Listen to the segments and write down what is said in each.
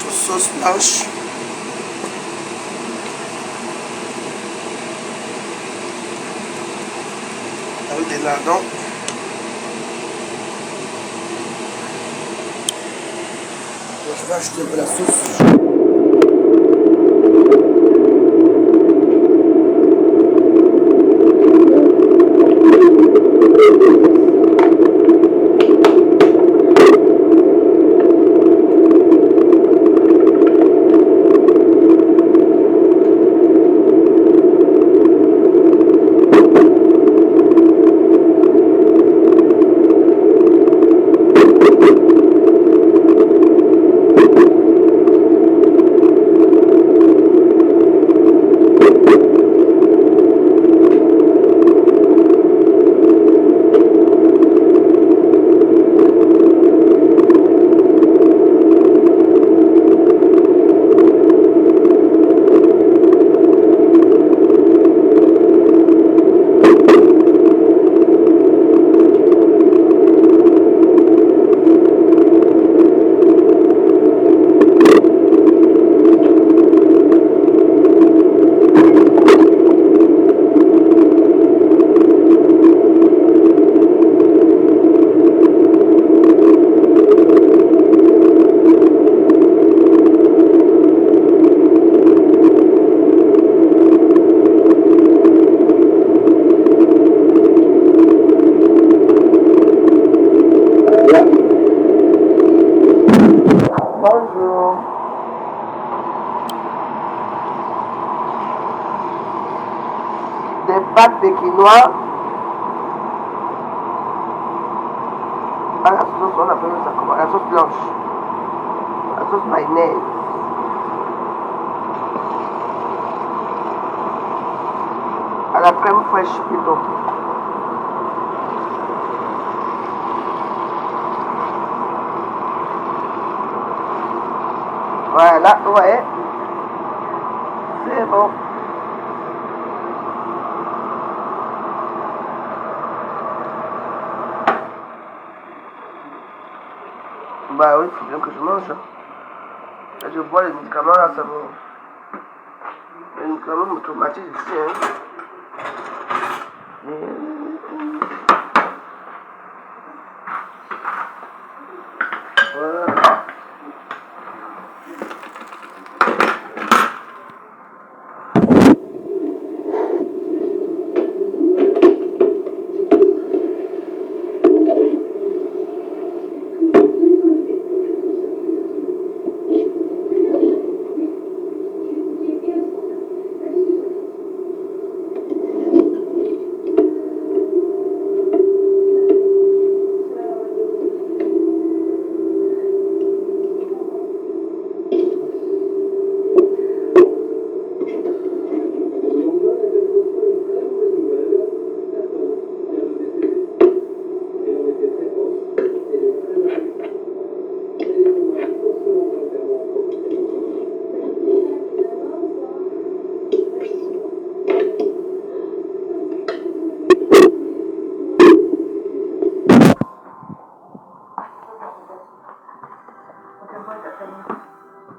Sauce blanche. Avec des lardons. Donc, je vais ajouter un peu la sauce. Bonjour. Des pâtes de quinoa à la sauce, on appelle ça comment? La sauce blanche. La sauce mayonnaise. À la crème fraîche plutôt. Voilà, ouais. C'est bon. Bah oui, c'est bien que je mange. Là, je bois les médicaments là, ça me... Les médicaments me traumatisent ici, hein. Voilà.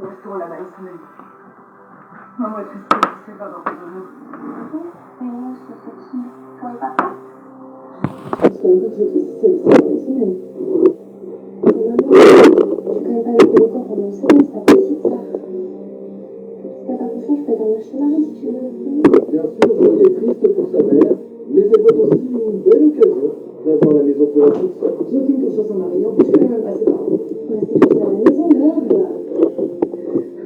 Au restaurant là-bas, il s'en est dit. Maman est triste, c'est pas dans tes bonheurs. Mais non, c'est petit. Tu pourrais pas faire? Parce qu'en fait, je suis seule, c'est une semaine. Mais maman, je vais quand même pas laisser le corps pendant une semaine, c'est pas possible ça. Si t'as pas confiance, je peux dormir chez Marie si tu veux. Bien sûr, Julie est triste pour sa mère, mais elle voit aussi une belle occasion d'avoir la maison pour elle toute seule. J'ai aucune confiance en Marie, en plus, je vais même passer par là. On reste tous à la maison, merde.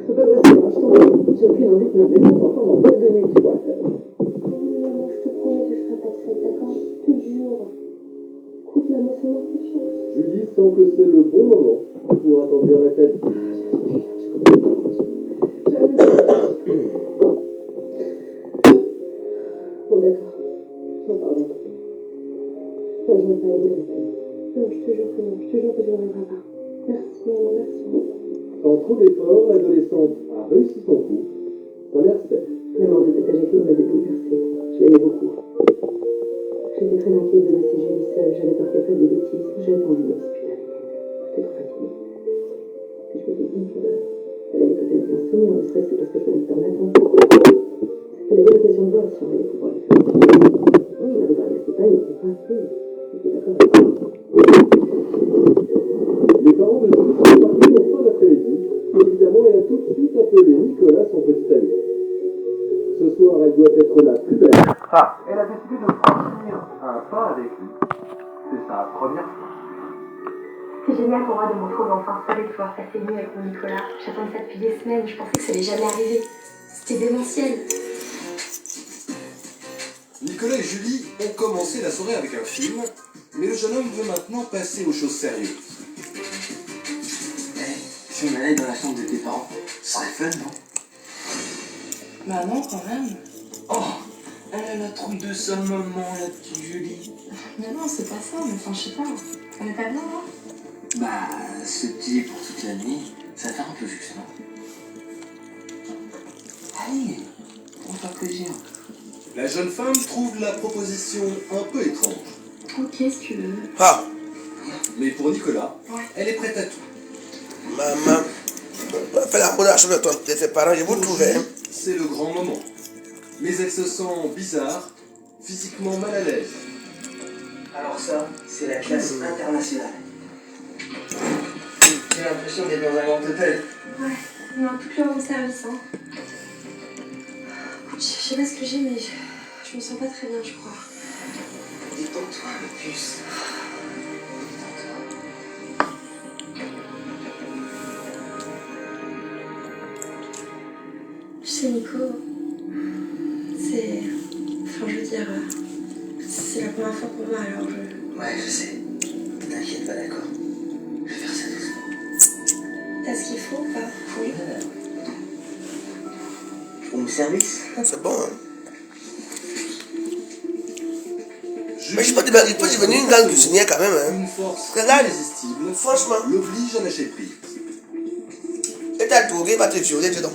Je peux pas rester là, je t'en prie. J'ai aucune envie de me laisser entendre en boîte de nuit, tu vois. Maman, je te promets que je ferai pas de fête, d'accord? Je te jure. Écoute, maman, fais-moi confiance. Julie sent que c'est le bon moment pour attendrir la tête. Bon, d'accord. J'en parle. Enfin, je n'ai pas aidé la semaine. Non, je te jure que non, je te jure que je ne reviendrai pas. Merci, maman, merci. Sans trop d'efforts, l'adolescente a réussi son coup. Sa mère sait. Maman de cette Jacqueline m'avait bouleversée. Je l'aimais beaucoup. J'étais très inquiète de laisser Julie seule. J'avais peur qu'elle fasse des bêtises. J'avais pas envie de me disputer avec elle. J'étais trop fatiguée. Puis je me suis dit qu'elle allait peut-être bien se tenir, ne serait-ce que parce que je venais de perdre la tante. C'était la bonne occasion de voir si on allait pouvoir les faire. Je n'avais pas resté pas, il n'était pas assez. J'étais d'accord avec elle. Les parents de Julie sont partis en fin d'après-midi. Évidemment, elle a tout de suite appelé Nicolas, son petit ami. Ce soir, elle doit être la plus belle. Ah, Elle a décidé de franchir un pas avec lui. C'est sa première fois. C'est génial pour moi de me retrouver enfin seule et de pouvoir passer une nuit avec mon Nicolas. J'attendais ça depuis des semaines, je pensais que ça allait jamais arriver. C'était démentiel. Nicolas et Julie ont commencé la soirée avec un film, mais le jeune homme veut maintenant passer aux choses sérieuses. Si on allait dans la chambre de tes parents, ce serait fun, non? Bah non, quand même. Oh, elle a la trouille de sa maman, la petite Julie. Mais non, c'est pas ça, mais enfin, je sais pas. On est pas bien, là? Bah, ce petit pour toute la nuit, ça fait un peu juste, non? Allez, on va faire plaisir. La jeune femme trouve la proposition un peu étrange, Ok, si tu veux. ah, mais pour Nicolas, Ouais. elle est prête à tout. maman. Fais la bonne chambre de tes parents, je vous Pour trouvais. Julie, c'est le grand moment. Mais elle se sent bizarre, physiquement mal à l'aise. Alors ça, c'est la classe internationale. J'ai l'impression d'être dans un grand hôtel. Ouais, on a tout leur bon service, hein. Écoute, je sais pas ce que j'ai, mais je me sens pas très bien, je crois. Détends-toi, le puce. Je sais, Nico, c'est... Enfin, je veux dire, c'est la première fois pour moi, alors je... Ouais, je sais. T'inquiète pas, d'accord. Je vais faire ça doucement. T'as ce qu'il faut ou pas? Oui, madame. Home service? C'est bon, hein. Julie Mais je peux devenir une grande cuisinière quand même, hein. une force C'est là, irrésistible franchement. l'oblige à lâcher prise. Et t'as drogué, va te tuer, dis donc.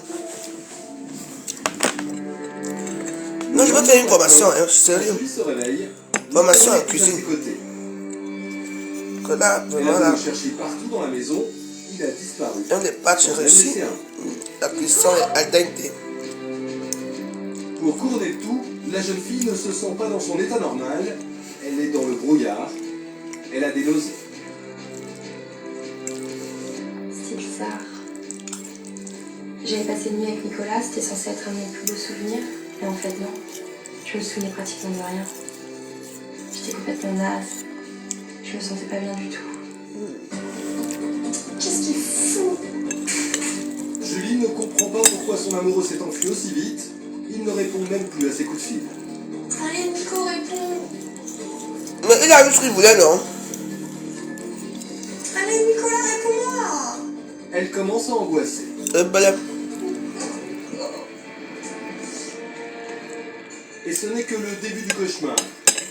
Non, je vais te faire une formation, hein, sérieux. Julie se réveille, Formation en Nicolas est à cuisine. ses côtés. Que là, Elle vraiment, a là, beau le chercher partout dans la maison, il a disparu. un des pâtes, j'ai Sans même réussi. laisser un. La cuisson est al dente. Pour couronner le tout, la jeune fille ne se sent pas dans son état normal. Elle est dans le brouillard. Elle a des nausées. C'est bizarre. J'avais passé une nuit avec Nicolas, c'était censé être un de mes plus beaux souvenirs. Et en fait, non. Je me souvenais pratiquement de rien. J'étais complètement naze. Je me sentais pas bien du tout. Qu'est-ce qu'il fout? Julie ne comprend pas pourquoi son amoureux s'est enfui aussi vite. Il ne répond même plus à ses coups de fil. Allez, Nico, réponds! Mais il a eu ce qu'il voulait, non? Allez, Nicolas, réponds-moi! Elle commence à angoisser. Ben, Et ce n'est que le début du cauchemar.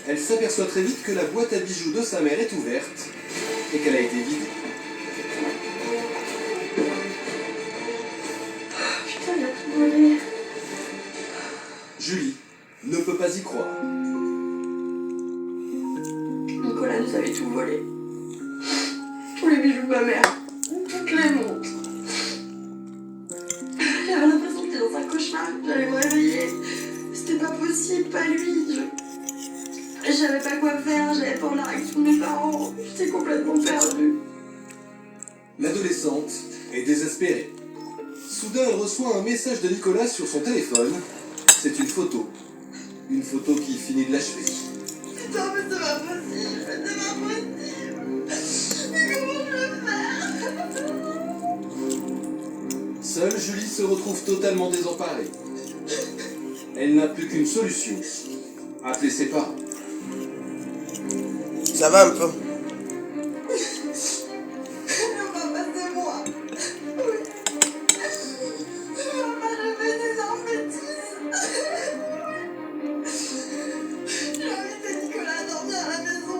Elle s'aperçoit très vite que la boîte à bijoux de sa mère est ouverte et qu'elle a été vidée. Putain, il a tout volé. Julie ne peut pas y croire. Nicolas nous avait tout volé. Tous les bijoux de ma mère. Toutes les montres. cauchemar, j'allais me réveiller. C'était pas possible, pas lui. Je savais pas quoi faire, j'avais peur de la réaction de mes parents. J'étais complètement perdue. L'adolescente est désespérée. Soudain, elle reçoit un message de Nicolas sur son téléphone. C'est une photo. Une photo qui finit de l'achever. Putain, mais c'est pas possible, c'est pas possible. Mais comment je vais faire? Seule, Julie se retrouve totalement désemparée. Elle n'a plus qu'une solution. Appeler ses parents. Ça va un peu. Papa, c'est moi. Oui. Papa, je fais des bêtises. J'ai invité Nicolas à dormir à la maison.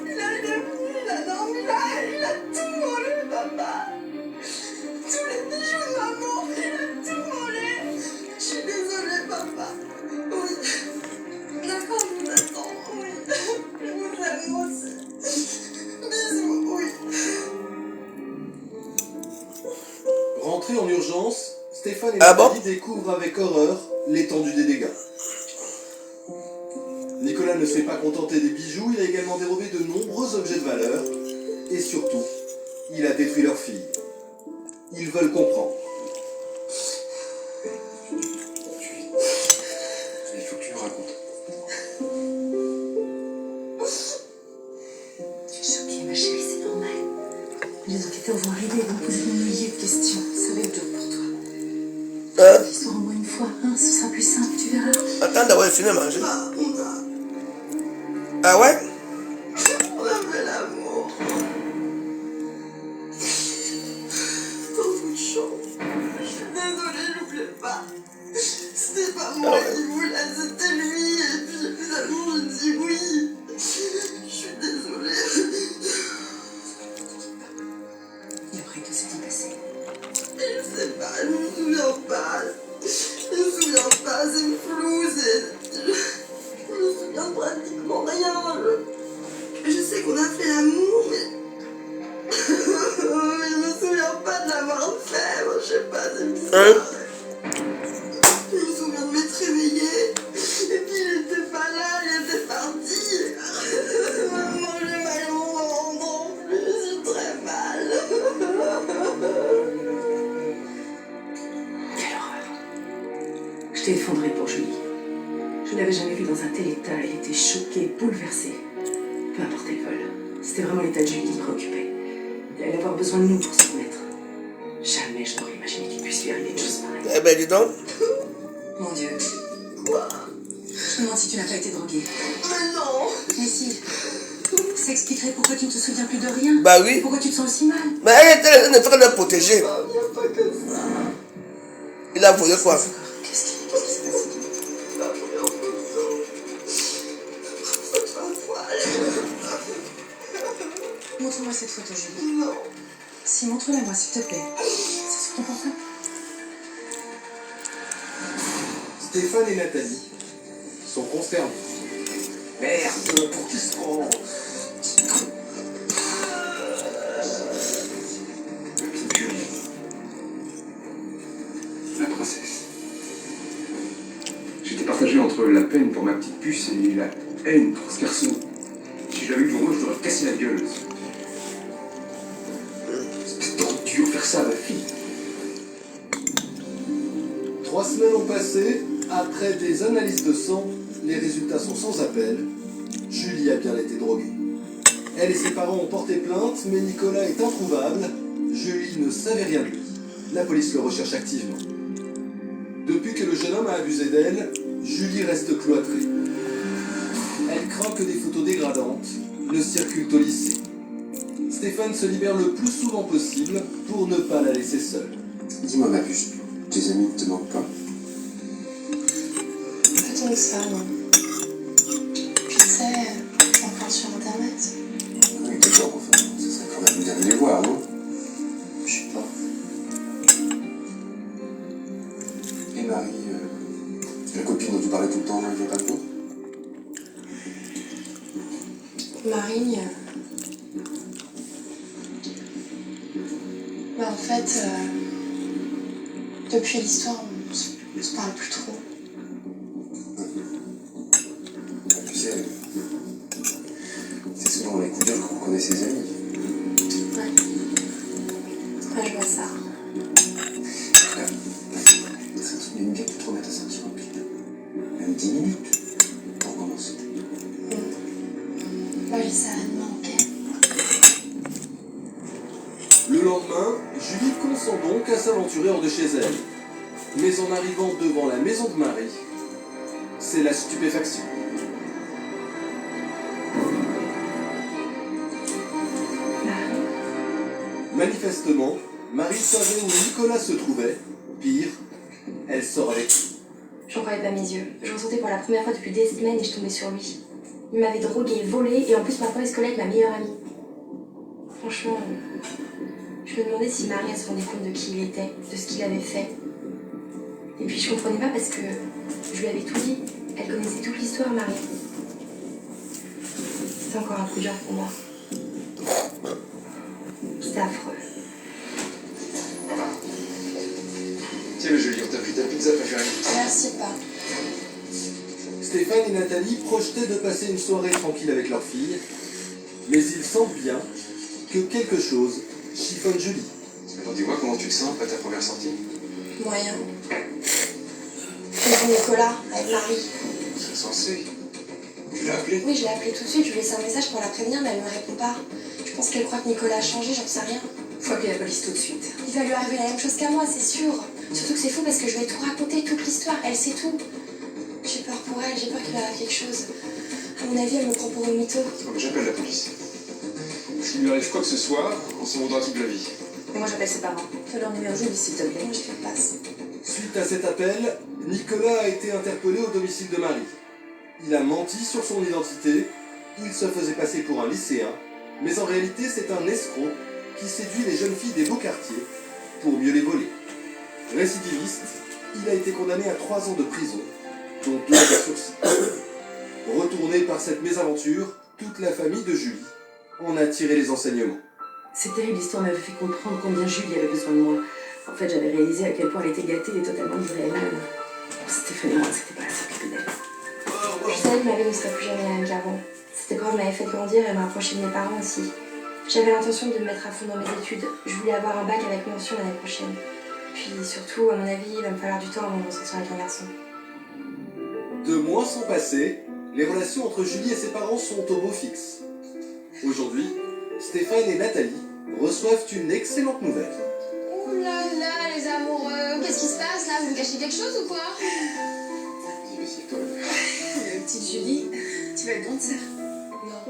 Il est venu, il a dormi là, il a tout volé, papa. Tous les bijoux de maman, il a tout volé. Je suis désolée, papa. Oui. D'accord, je vous attends. Oui. Je vous aime, moi aussi. Bisous, oui. Rentrée en urgence, Stéphane et Ah bon? Nathalie découvrent avec horreur l'étendue des dégâts. Nicolas ne s'est pas contenté des bijoux, il a également dérobé de nombreux objets de valeur. Et surtout, il a détruit leur fille. Ils veulent comprendre. Il faut que tu nous racontes. Je suis choquée, ma chérie, c'est normal. Les enquêteurs vont arriver et vont poser des milliers de questions. Ça va être dur pour toi. L'histoire en moi une fois, hein, ce sera plus simple, tu verras. Attends d'avoir fini à manger. Ah ouais? On a fait l'amour. Beaucoup de chance. Je suis désolée, n'oubliez pas. C'était pas moi qui voulais, c'était lui. Et puis finalement, j'ai dit oui. Je suis désolée. Et après, que s'est-il passé? Je sais pas, je me souviens pas. Je me souviens pas, c'est flou, je me souviens pratiquement rien. Je sais qu'on a fait l'amour, mais... mais je me souviens pas de l'avoir fait. Moi, je sais pas, c'est bizarre. Je me souviens de m'être réveillée. Et puis, il était pas là, il était parti. Maman, j'ai mal au ventre en plus, j'ai très mal. Quelle horreur. Je t'ai effondrée pour Julie. Je ne l'avais jamais vue dans un tel état. Elle était choquée, bouleversée. Peu importe l'école. C'était vraiment l'état de Julie qui me préoccupait. Il allait avoir besoin de nous pour se remettre. Jamais je n'aurais imaginé qu'il puisse lui arriver une chose pareille. Eh ben dis donc. Mon Dieu. Quoi? Je me demande si tu n'as pas été droguée. Mais non. Mais si. Ça expliquerait pourquoi tu ne te souviens plus de rien. Bah oui. Pourquoi tu te sens aussi mal. Mais elle était en train de le protéger. Il n'y a pas que ça. Il a volé quoi? Qu'est-ce qui s'est passé? La première photo. Cette femme folle. Montre-moi cette photo, Julie. Non. Si, montre-la moi, s'il te plaît. C'est sur ton portable. Stéphane et Nathalie sont consternés. Merde, pour qui se prend? La petite Julie. La princesse. J'étais partagé entre la peine pour ma petite puce et la haine pour ce garçon. Si j'avais eu du rôle, je l'aurais cassé la gueule. C'était trop dur faire ça à ma fille. 3 semaines ont passé. Après des analyses de sang, les résultats sont sans appel. Julie a bien été droguée. Elle et ses parents ont porté plainte, mais Nicolas est introuvable. Julie ne savait rien de lui. La police le recherche activement. Depuis que le jeune homme a abusé d'elle, Julie reste cloîtrée. Elle craint que des photos dégradantes ne circulent au lycée. Stéphane se libère le plus souvent possible pour ne pas la laisser seule. Dis-moi, ma puce, tes amis ne te manquent pas? Pas tant que ça, non. Puis tu sais, on parle sur Internet. Oui, d'accord, enfin, ça serait quand même bien de les voir, non? Je suis pas. Et Marie, la copine dont tu parlais tout le temps, elle vient pas de toi? Marie. Bah en fait, depuis l'histoire, on se Je parle plus trop. Tu sais, c'est selon les coups d'œil qu'on connaît ses amis. Ouais. Ouais, je vois ça. Là, ça te met bien que tu te remettes à sortir un peu. Même 10 minutes pour commencer. Moi, ça me manquait. Le lendemain, Julie consent donc à s'aventurer hors de chez elle. Mais en arrivant devant la maison de Marie, c'est la stupéfaction. Manifestement, Marie savait où Nicolas se trouvait. Pire, elle sort avec lui. J'en croyais pas mes yeux. Je ressentais pour la première fois depuis des semaines et je tombais sur lui. Il m'avait drogué, volé et en plus maintenant il se collait avec ma meilleure amie. Franchement, je me demandais si Marie elle se rendait compte de qui il était, de ce qu'il avait fait. Et puis je comprenais pas parce que je lui avais tout dit. Elle connaissait toute l'histoire, Marie. C'est encore un coup dur pour moi. C'est affreux. Tiens, mais Julie, on t'a pris ta pizza préférée. Merci pas. Stéphane et Nathalie projetaient de passer une soirée tranquille avec leur fille, mais ils sentent bien que quelque chose chiffonne Julie. Alors dis-moi comment tu te sens après ta première sortie. Moyen. J'ai vu Nicolas avec Marie. C'est censé. Tu l'as appelé? Oui, je l'ai appelée tout de suite, je lui ai laissé un message pour la prévenir, mais elle me répond pas. Je pense qu'elle croit que Nicolas a changé, j'en sais rien. Faut appeler la police tout de suite. Il va lui arriver la même chose qu'à moi, c'est sûr. Surtout que c'est fou parce que je vais tout raconter, toute l'histoire, elle sait tout. J'ai peur pour elle, j'ai peur qu'il lui arrive quelque chose. À mon avis, elle me prend pour une mytho. J'appelle la police. S'il lui arrive quoi que ce soit, on s'en voudra toute la vie. Et moi, j'appelle ses parents. Fais leur numéro, Julie, s'il te plaît. Moi, je te le passe. Suite à cet appel, Nicolas a été interpellé au domicile de Marie. Il a menti sur son identité, il se faisait passer pour un lycéen, mais en réalité c'est un escroc qui séduit les jeunes filles des beaux quartiers pour mieux les voler. Récidiviste, il a été condamné à 3 ans de prison, dont 2 avec sursis. Retourné par cette mésaventure, toute la famille de Julie en a tiré les enseignements. Cette terrible histoire m'avait fait comprendre combien Julie avait besoin de moi. En fait, j'avais réalisé à quel point elle était gâtée et totalement livrée à elle-même. Stéphane et moi, c'était pas à s'occuper d'elle. Je savais que ma vie ne serait plus jamais la même qu'avant. Cette épreuve m'avait fait grandir et m'a rapproché de mes parents aussi. J'avais l'intention de me mettre à fond dans mes études. Je voulais avoir un bac avec mention l'année prochaine. Puis surtout, à mon avis, il va me falloir du temps avant de m'en sortir avec un garçon. 2 mois sont passés, les relations entre Julie et ses parents sont au beau fixe. Aujourd'hui, Stéphane et Nathalie reçoivent une excellente nouvelle. Ouh là là, les amoureux. Qu'est-ce qui se passe là? Vous me cachez quelque chose ou quoi? Petite Julie, tu vas être grande sœur. Non.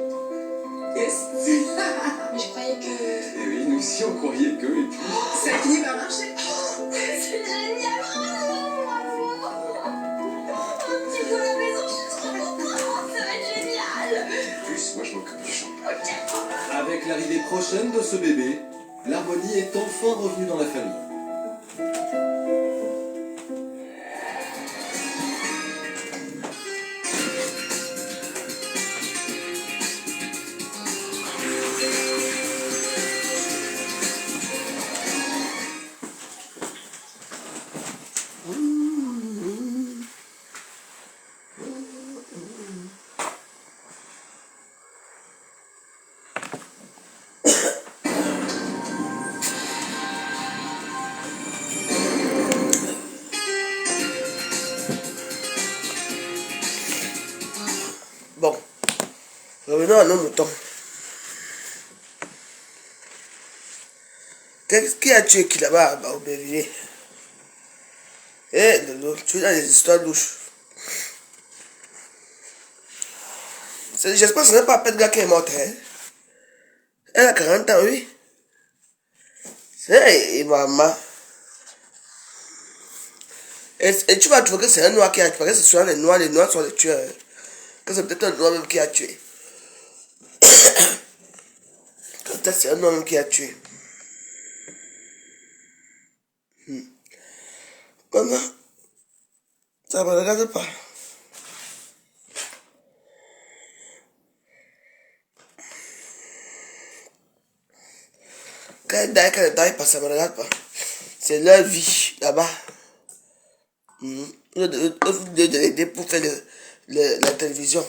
Yes. Mais je croyais que... Et oui, nous aussi on croyait que, et puis... Ça a fini par marcher. C'est génial, bravo. Un petit peu à la maison, je suis trop contente. Ça va être génial. En plus, moi je m'occupe du champagne. Avec l'arrivée prochaine de ce bébé, l'harmonie est enfin revenue dans la famille. Bon, revenons à nos moutons. Qu'est-ce qui a tué qui là-bas au Bélier? Eh, tu es dans les histoires louches. J'espère que ce n'est pas Pedga qui est morte. Hein? Elle a 40 ans, oui. C'est maman. Et tu vas trouver que c'est un noir qui a tué. Parce que c'est souvent les noirs sont les tueurs. Que c'est peut-être un noir même qui a tué. Peut-être c'est un noir même qui a tué. Maman, ça ne me regarde pas. Quand elle daille pas, ça ne me regarde pas. C'est leur vie, là-bas. De l'aider pour faire la télévision.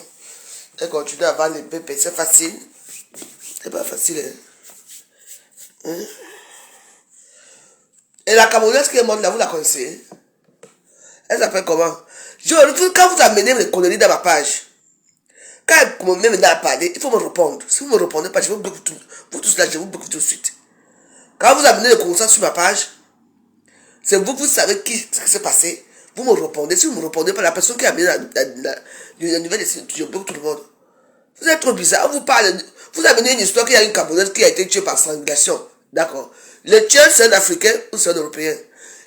Elle continue à vendre les pépés. C'est facile. C'est pas facile. Hein? Et la Camerounaise qui est morte là, vous la connaissez? Elle s'appelle comment? Quand vous amenez les conneries dans ma page, quand vous me venez à parler, il faut me répondre. Si vous ne me répondez pas, je vais vous bloquer vous tous là, je vais vous bloquer tout de suite. Quand vous amenez les conversations sur ma page, c'est vous savez ce qui s'est passé. Vous me répondez. Si vous ne me répondez pas, la personne qui a amené la nouvelle, je bloque tout le monde. Vous êtes trop bizarre. Vous amenez une histoire qu'il y a une Camerounaise qui a été tuée par strangulation. D'accord. Le tueur, c'est un Africain ou c'est un Européen?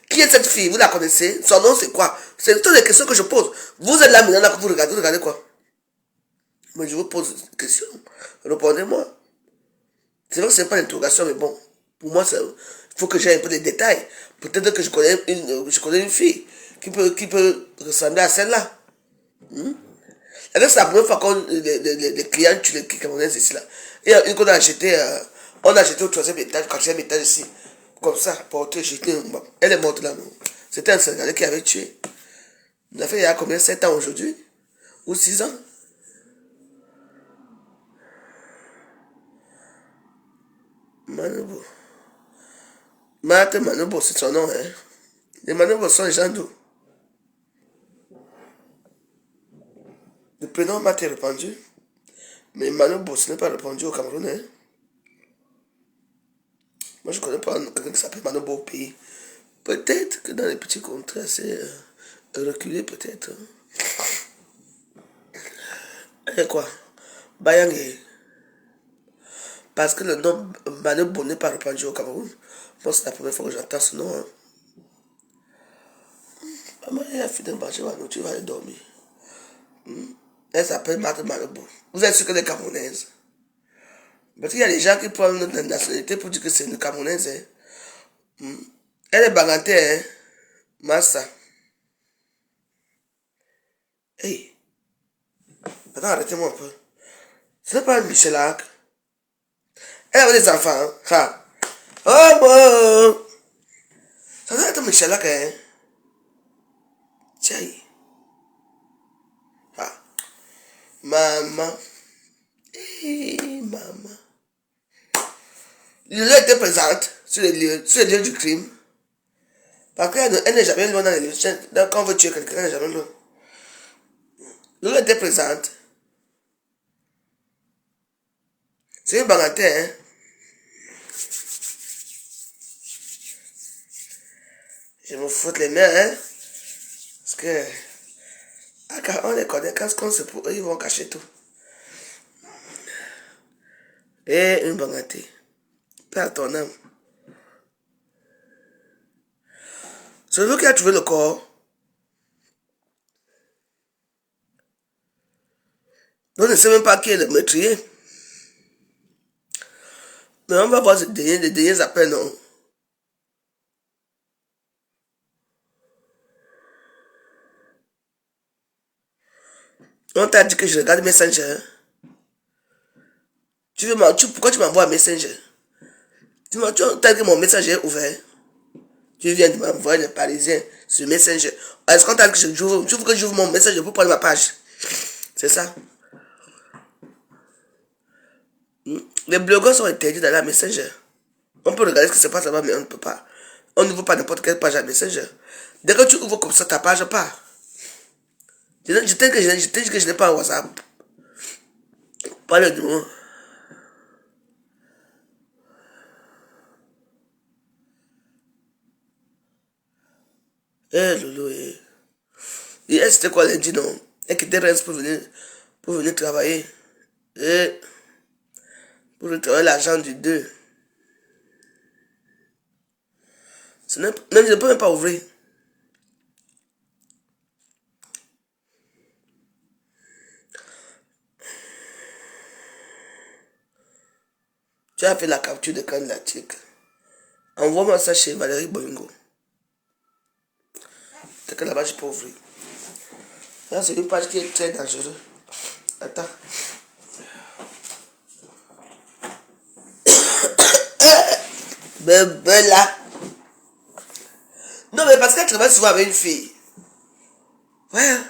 Qui est cette fille? Vous la connaissez? Son nom, c'est quoi? C'est toutes les questions que je pose. Vous êtes là maintenant, là, vous regardez quoi? Mais je vous pose une question. Répondez-moi. C'est vrai que ce n'est pas l'interrogation, mais bon. Pour moi, il faut que j'aie un peu de détails. Peut-être que je connais une fille qui peut ressembler à celle-là. C'est la première fois qu'on les clients tuent les Camerounaises ici là. Et une qu'on a acheté, on a acheté au 3e étage, 4e étage ici. Comme ça, portée, jeté. Elle est morte là, non. C'était un Sénégalais qui avait tué. Il a fait il y a combien? 7 ans aujourd'hui? Ou 6 ans? Manobo. Manobo, c'est son nom, hein. Les Manobo sont les gens d'où? Le prénom m'a été répandu. Mais Manobo, ce n'est pas répandu au Cameroun, hein. Moi, je ne connais pas quelqu'un qui s'appelle Manobo au pays. Peut-être que dans les petits contrées assez reculés, peut-être. Et quoi? Bayangé. Parce que le nom Manobo n'est pas répandu au Cameroun. Moi, c'est la première fois que j'entends ce nom. Hein. Maman, elle a fini de manger, tu vas aller dormir. Elle s'appelle Marthe Manobo. Vous êtes sûr qu'elle est camerounaise? Parce qu'il y a des gens qui prennent notre nationalité pour dire que c'est une Camerounaise. Hein. Elle est bagantée, hein. Massa. Hey. Attends, arrêtez-moi un peu. Ce n'est pas Michel Arc. Elle avait des enfants. Hein. Ha. Oh bon. Ça doit être Michel Arc, hein. Tiens. Ah. Maman. Hey, maman. Le lieu était présente sur les lieux du crime. Parce qu'elle n'est jamais loin dans les lieux. Quand on veut tuer quelqu'un, elle n'est jamais loin. Le lieu était présente. C'est une bagatelle, hein. Je me fous les mains, hein. Parce que... on les connaît, quand on se pour eux, ils vont cacher tout. Et une bagatelle. Père ton âme. Celui qui a trouvé le corps, on ne sait même pas qui est le meurtrier. Mais on va voir les derniers appels, non? On t'a dit que je regarde Messenger. Pourquoi tu m'envoies un Messenger? Tu t'as dit que mon Messenger est ouvert. Tu viens de m'envoyer les Parisiens sur Messenger. Est-ce qu'on t'a dit que tu veux que j'ouvre mon Messenger pour prendre ma page? C'est ça. Les blogueurs sont interdits dans la Messenger. On peut regarder ce qui se passe là-bas, mais on ne peut pas. On n'ouvre pas n'importe quelle page à Messenger. Dès que tu ouvres comme ça, ta page part. Je t'ai dit que je n'ai pas un WhatsApp. Parle de moi. Lolo, et c'était quoi lundi, non? Elle quittait Reims pour venir travailler. Et pour retrouver l'argent du 2. Même je ne peux même pas ouvrir. Tu as fait la capture de candidature. Envoie-moi ça chez Valérie Boingo. C'est que là-bas, je peux ouvrir. Là, c'est une page qui est très dangereuse. Attends. Bébé là. Non, mais parce qu'elle travaille souvent avec une fille. Ouais. Hein.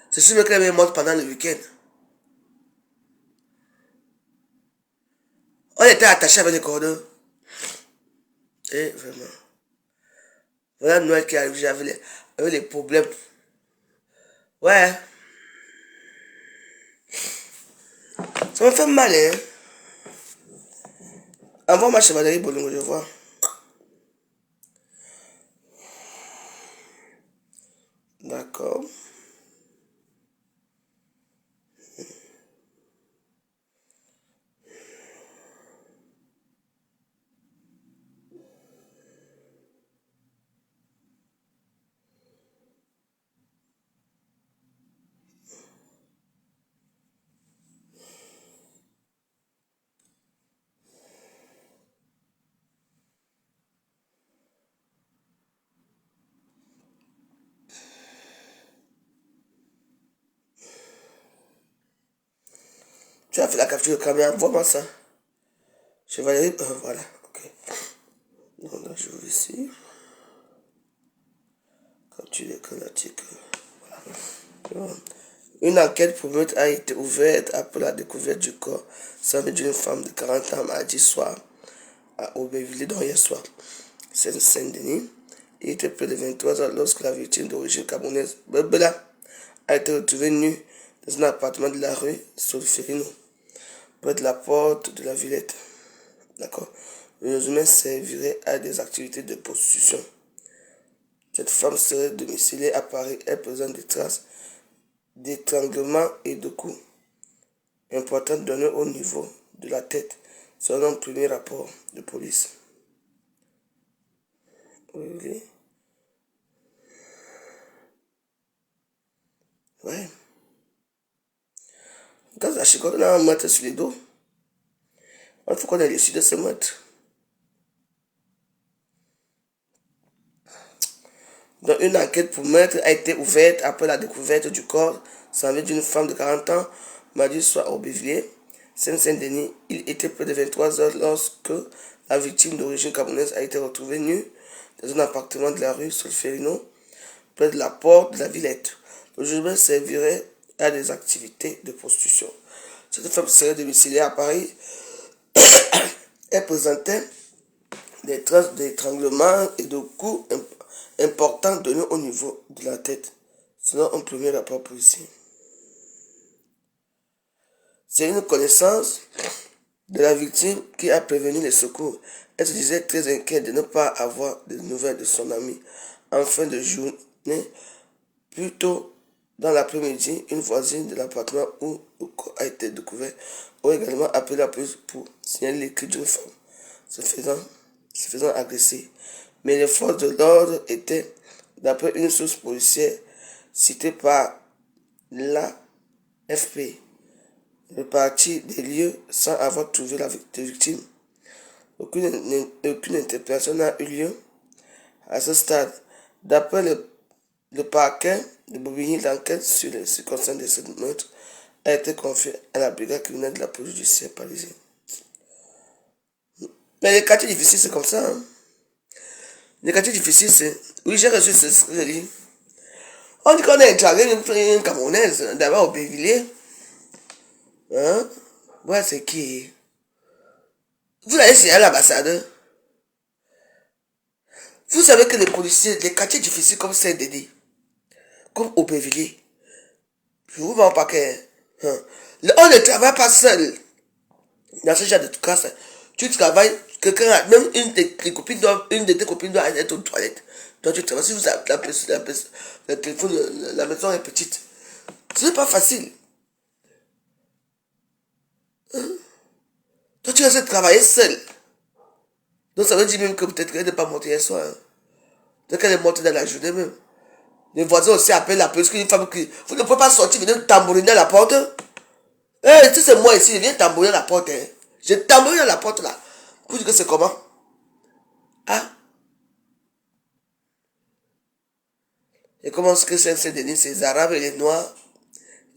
C'est sûr qu'elle est morte pendant le week-end. On était attachés avec les cordons. Et vraiment. Voilà Noël qui arrive, j'avais les problèmes. Ouais. Ça me fait mal, hein. Envoie ma chevalerie Bolongo, je vois. D'accord. Tu as fait la capture de caméra, vois-moi ça. Chevalerie, voilà, ok. Donc là, je vais ici. Capture l'écran. Voilà. Une enquête pour meurtre a été ouverte après la découverte du corps sans vie d'une femme de 40 ans mardi soir à Aubervilliers, donc hier soir. C'est Saint-Denis. Il était près de 23 heures lorsque la victime d'origine camerounaise, Bebela, a été retrouvée nue dans un appartement de la rue Solferino, près de la porte de la Villette. D'accord. Le résumé servirait à des activités de prostitution. Cette femme serait domiciliée à Paris. Elle présente des traces d'étranglement et de coups importantes données au niveau de la tête, selon le premier rapport de police. Oui. Ouais. Dans la chicotte, on a un meurtre sur les dos. Il faut qu'on ait décidé de ce meurtre. Donc, une enquête pour meurtre a été ouverte après la découverte du corps sans vie d'une femme de 40 ans, mardi soir au Aubervilliers, Saint-Denis. Il était près de 23 heures lorsque la victime d'origine camerounaise a été retrouvée nue dans un appartement de la rue Solferino, près de la porte de la Villette. Le jugement servirait à des activités de prostitution. Cette femme serait domiciliée à Paris. Elle présentait des traces d'étranglement et de coups importants donnés au niveau de la tête, selon un premier rapport policier. C'est une connaissance de la victime qui a prévenu les secours. Elle se disait très inquiète de ne pas avoir de nouvelles de son ami. En fin de journée, plus tôt dans l'après-midi, une voisine de l'appartement où le corps a été découvert a également appelé la police pour signaler les cris d'une femme se faisant agresser. Mais les forces de l'ordre étaient, d'après une source policière citée par l'AFP, reparties des lieux sans avoir trouvé la victime. Aucune interpellation n'a eu lieu à ce stade. D'après le parquet de Bobigny, l'enquête sur les circonstances de ce meurtre a été confiée à la brigade criminelle de la police judiciaire parisienne. Mais les quartiers difficiles, c'est comme ça. Hein? Les quartiers difficiles, c'est... Oui, j'ai reçu ce que je dis. On dit qu'on a intrigué une Camerounaise, d'abord au Bévilliers. Hein? Ouais, c'est qui? Vous allez signaler à l'ambassadeur. Vous savez que les policiers, les quartiers difficiles comme Saint-Denis, comme Aubervilliers, je vous mets en paquet. Hein? On ne travaille pas seul. Dans ce genre de cas, tu travailles, quelqu'un a, même une de tes copines doit être aux toilettes. Donc tu travailles, si vous avez le téléphone, la maison est petite. Ce n'est pas facile. Hein? Toi, tu restes travailler seul. Donc ça veut dire même que peut-être qu'elle n'est pas montée hier soir. Hein? Peut-être qu'elle est montée dans la journée même. Les voisins aussi appellent la police qu'une femme qui... Vous ne pouvez pas sortir, venir tambouriner à la porte. Si c'est moi ici, je viens tambouriner à la porte. Hein. Je tambourine à la porte là. Pour dire que c'est comment? Ah? Et comment est-ce que c'est Saint-Denis, c'est les Arabes et les Noirs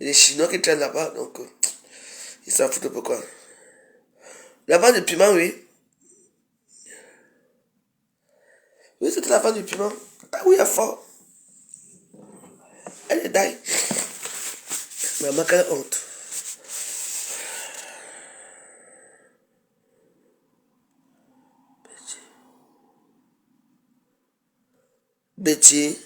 et les Chinois qui traînent là-bas. Donc, ils s'en foutent pourquoi. La vente de piment, oui. Oui, c'était la vente du piment. Ah oui, à fort. Elle die. Maman, quelle honte. Betty.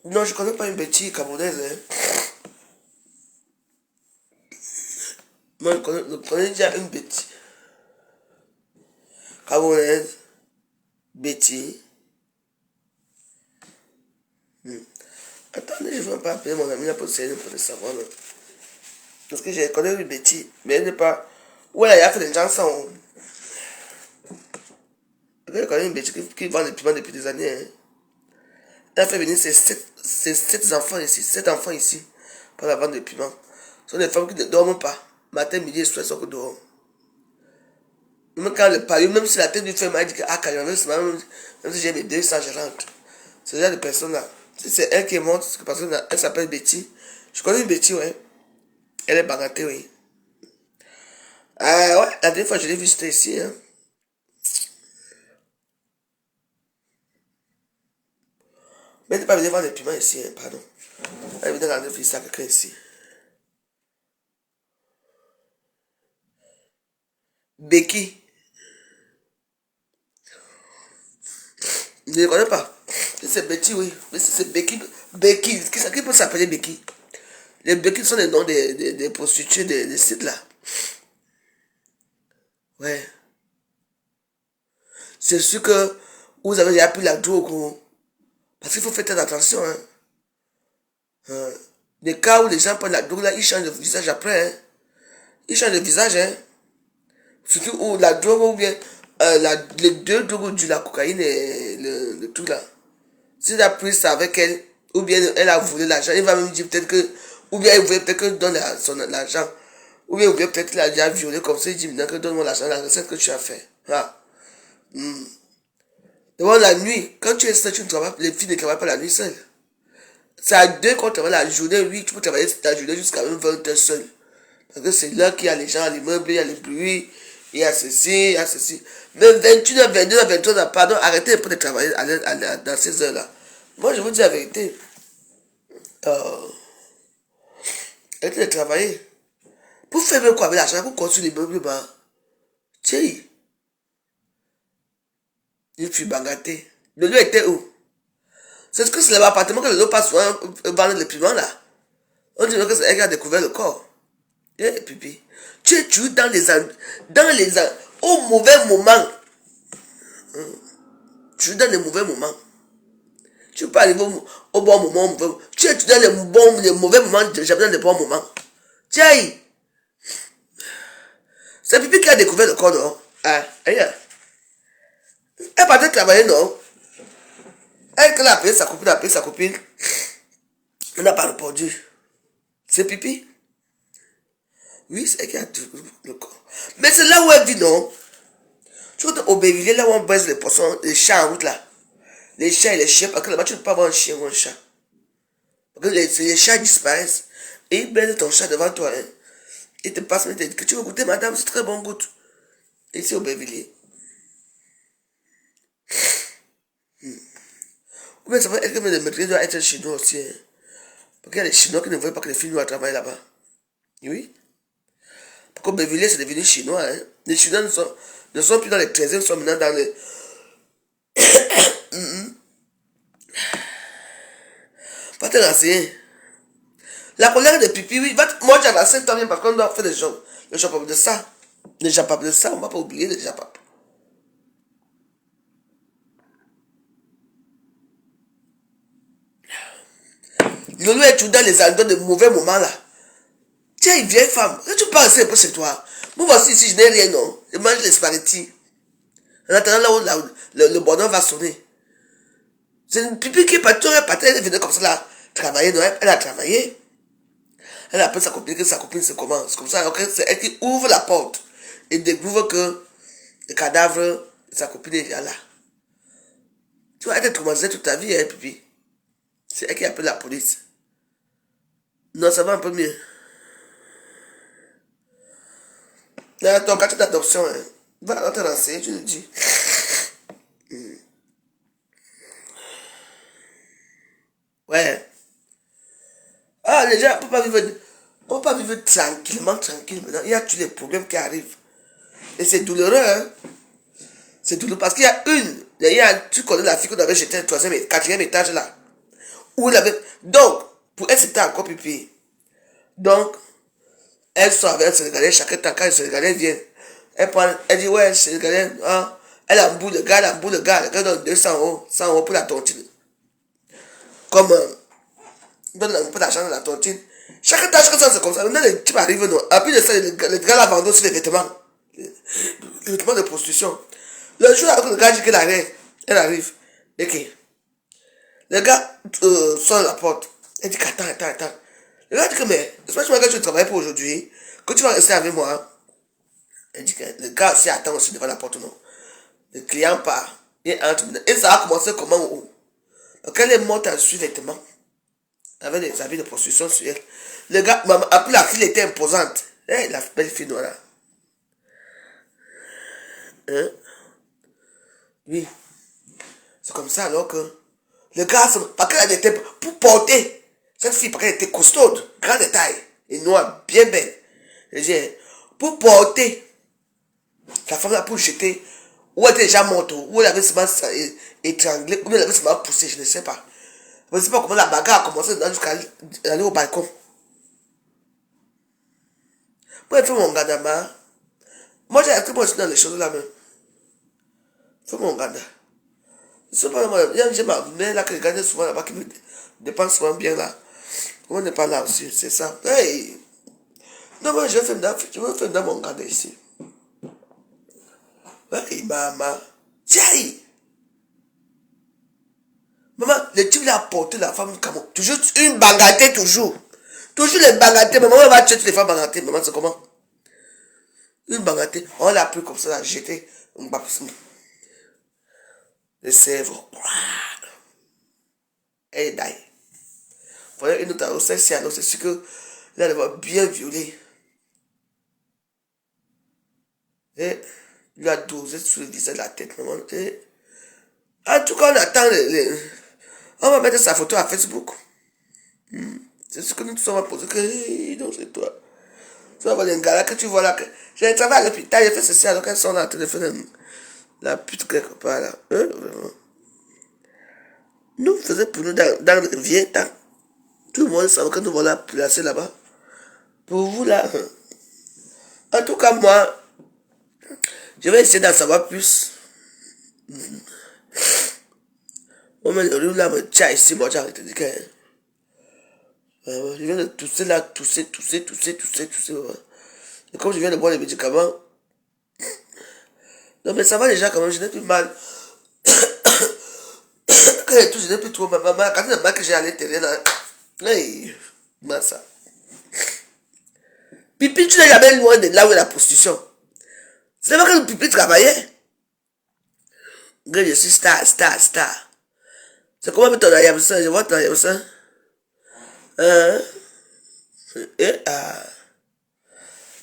Non, je connais pas une Betty camerounaise. Hein. Moi, je connais déjà une Betty camerounaise. Betty. Attendez, je ne vais pas appeler mon ami là pour essayer pour le savoir. Là. Parce que j'ai connu une Betty, mais elle n'est pas. Ouais, il y a que des gens sont. Je connais une Betty qui vend des piments depuis des années. Hein. Elle a fait venir ses 7 enfants ici, 7 enfants ici, pour la vente de piments. Ce sont des femmes qui ne dorment pas. Matin, midi et soir, elles sont que dehors. Même quand le pari, même si la tête du fait m'a dit que ah, quand même si j'ai mes 200, je rentre. C'est genre de personne là. Si c'est elle qui est morte, parce qu'elle s'appelle Betty. Je connais une Betty, ouais. Elle est bagatée, oui. Ah ouais, la dernière fois je l'ai vue, c'était ici. Hein. Mais elle n'est pas venue vendre des piments ici, hein, pardon. Elle est venue rendre visite à quelqu'un ici. Becky. Je ne connais pas. C'est Betty, oui. Mais c'est Becky. Becky. Qui peut s'appeler Becky? Les Becky sont les noms des prostituées des sites là. Ouais. C'est sûr que vous avez déjà pris la drogue. Parce qu'il faut faire très attention. Hein. Les cas où les gens prennent la drogue là, ils changent de visage après. Hein. Ils changent de visage. Hein. Surtout où la drogue ou bien les deux drogues du la cocaïne et le tout là. S'il a pris ça avec elle, ou bien elle a volé l'argent, il va même dire peut-être que, ou bien il voulait peut-être que donne l'argent, ou bien il voulait peut-être qu'il a déjà violé comme ça, il dit maintenant que donne-moi l'argent, la recette que tu as fait. Ah. Devant la nuit, quand tu es seul, tu ne travailles pas, les filles ne travaillent pas la nuit seule. C'est à deux qu'on travaille la journée, oui, tu peux travailler ta journée jusqu'à même 20 heures seul. Parce que c'est là qu'il y a les gens à l'immeuble, il y a les bruits, il y a ceci, il y a ceci. Même 21h, 22h, 23h, pardon, arrêtez de travailler dans ces heures-là. Moi, je vous dis la vérité. Arrêtez de travailler. Pour faire même quoi avec l'argent, pour construire l'immeuble, bah. Tiens. Il fut bagaté. Le lieu était où? C'est ce que c'est l'appartement que le lieu passe souvent vendre les piments là. On dirait que c'est elle qui a découvert le corps. Et pipi. Tu es tué au mauvais moment. Tu es dans les mauvais moments. Tu peux pas arriver au bon moment. Tu es tué dans les mauvais moments, jamais dans les bons moments. Tiens. C'est pipi qui a découvert le corps, non? Ah, elle. Elle partait travailler, non? Elle a appelé sa copine, on n'a pas répondu. C'est pipi? Oui, c'est elle qui a découvert le corps. Mais c'est là où elle vit, non? Tu vois, au Bévillé, là où on baisse les poissons, les chats en route, là. Les chats et les chiens, parce que là-bas, tu ne peux pas avoir un chien ou un chat. Parce que les chats disparaissent. Et ils baissent ton chat devant toi, hein. Ils te passent, ils te disent que tu veux goûter, madame, c'est très bon goût. Ici au Bévillé. Ou bien ça va être que le maîtrise doit être chinois aussi. Hein. Parce qu'il y a les Chinois qui ne veulent pas que les filles doivent travailler là-bas. Oui. Parce que Bévillé, c'est devenu chinois. Hein. Les Chinois ne sont plus dans les 13e, ils sont maintenant dans les. Va te lancer. La colère de pipi, oui. Moi, j'ai lancé tant bien parce qu'on doit faire des gens. Le japap de ça. Le japap de ça, on ne va pas oublier le japap. Lolo est tout dans les endroits de mauvais moments là. Tiens, une vieille femme. Tu penses un peu chez toi. Moi voici ici, je n'ai rien, non. Je mange les spaghettis. En attendant là où le bonheur va sonner. C'est une pipi qui est partie, elle venait comme ça là. Travailler, non, elle a travaillé. Elle appelle sa copine, que sa copine se commence. C'est comme ça, c'est elle qui ouvre la porte. Et découvre que le cadavre de sa copine est déjà là. Tu vas être traumatisé toute ta vie, hein, pipi. C'est elle qui appelle la police. Non, ça va un peu mieux. Dans ton quartier d'adoption, hein, va te lancer, je le dis. Ouais. Ah, les gens, on peut pas vivre tranquillement, tranquille maintenant. Il y a tous les problèmes qui arrivent. Et c'est douloureux, hein. C'est douloureux parce qu'il y a tu connais la fille qu'on avait jetée au troisième et quatrième étage là. Où il avait, donc, pour elle, c'était encore plus pire. Donc, elle sort avec un Sénégalais, chacun temps, quand le Sénégalais vient, elle dit, ouais, Sénégalais, hein, elle emboule le gars, le gars donne 200 euros, 100 euros pour la tontine. Comme, donne un peu d'argent dans la tontine. Chaque temps, c'est comme ça. Maintenant, les types arrivent, non. Après de ça, les gars là vendent aussi les vêtements. Les vêtements de prostitution. Le jour où le gars dit qu'elle arrive, ok. Le gars sonne la porte. Elle dit qu'attends. Le gars dit que, mais, especially que tu travailles pour aujourd'hui, que tu vas rester avec moi. Elle dit que le gars aussi attend aussi devant la porte, non. Le client part. Il entre. Et ça a commencé comment où? Donc elle est morte en sous-vêtements. Avec des habits de prostitution sur elle. Le gars, après la fille était imposante. La belle fille noire. Hein? Oui. C'est comme ça alors que le gars, parce qu'elle était pour porter cette fille, parce qu'elle était costaude, grande de taille, et noire, bien belle. Je dis, pour porter la femme là pour jeter, ou elle était déjà morte, ou elle avait seulement étranglé, ou elle avait seulement poussé, je ne sais pas. Je ne sais pas comment la bagarre a commencé jusqu'à aller au balcon. Moi, je fais mon gardama. Moi, j'ai appris moi aussi dans les choses là même. Je fais mon gardama. Je sais pas, moi, j'ai ma mère là que je gagne souvent là-bas qui me dépense souvent bien là. On n'est pas là aussi, c'est ça. Hey! Non, moi, je veux faire dans mon gardama ici. Hey, maman. Tiens! Maman, le type l'a porté la femme comme toujours une bagatelle, toujours. Toujours les bagatelles. Maman, on va tuer toutes les femmes bagatelles. Maman, c'est comment? Une bagatelle. On l'a pris comme ça, l'a jeté. Le cerveau. Et il voilà une autre grossesse, alors c'est sûr que là, elle va bien violer. Et lui a dosé sur le visage, la tête, maman. Et, en tout cas, on attend on va mettre sa photo à Facebook. C'est ce que nous sommes à poser que non, c'est toi. Tu vas voir les gars là que tu vois là. J'ai travaillé à l'hôpital, j'ai fait ceci alors qu'elles sont là en train de faire la pute quelque part là. Nous faisons pour nous dans le vieux temps. Tout le monde savait que nous voilà placés là-bas. Pour vous là. En tout cas, moi, je vais essayer d'en savoir plus. On met le riz là, me tient ici, moi j'ai arrêté de dire que. Je viens de tousser là, tousser. Et comme je viens de boire les médicaments. Non mais ça va déjà quand même, je n'ai plus mal. Quand je touche, je n'ai plus trop ma maman. Quand il y a que j'ai à l'intérieur là. Hey, comment ça? Pipi, tu n'es jamais loin de là où est la prostitution. C'est pas que le pipi travaillait. Je suis star. C'est comment mettre ton ayamsa? Je vois ton ayamsa. Hein? Et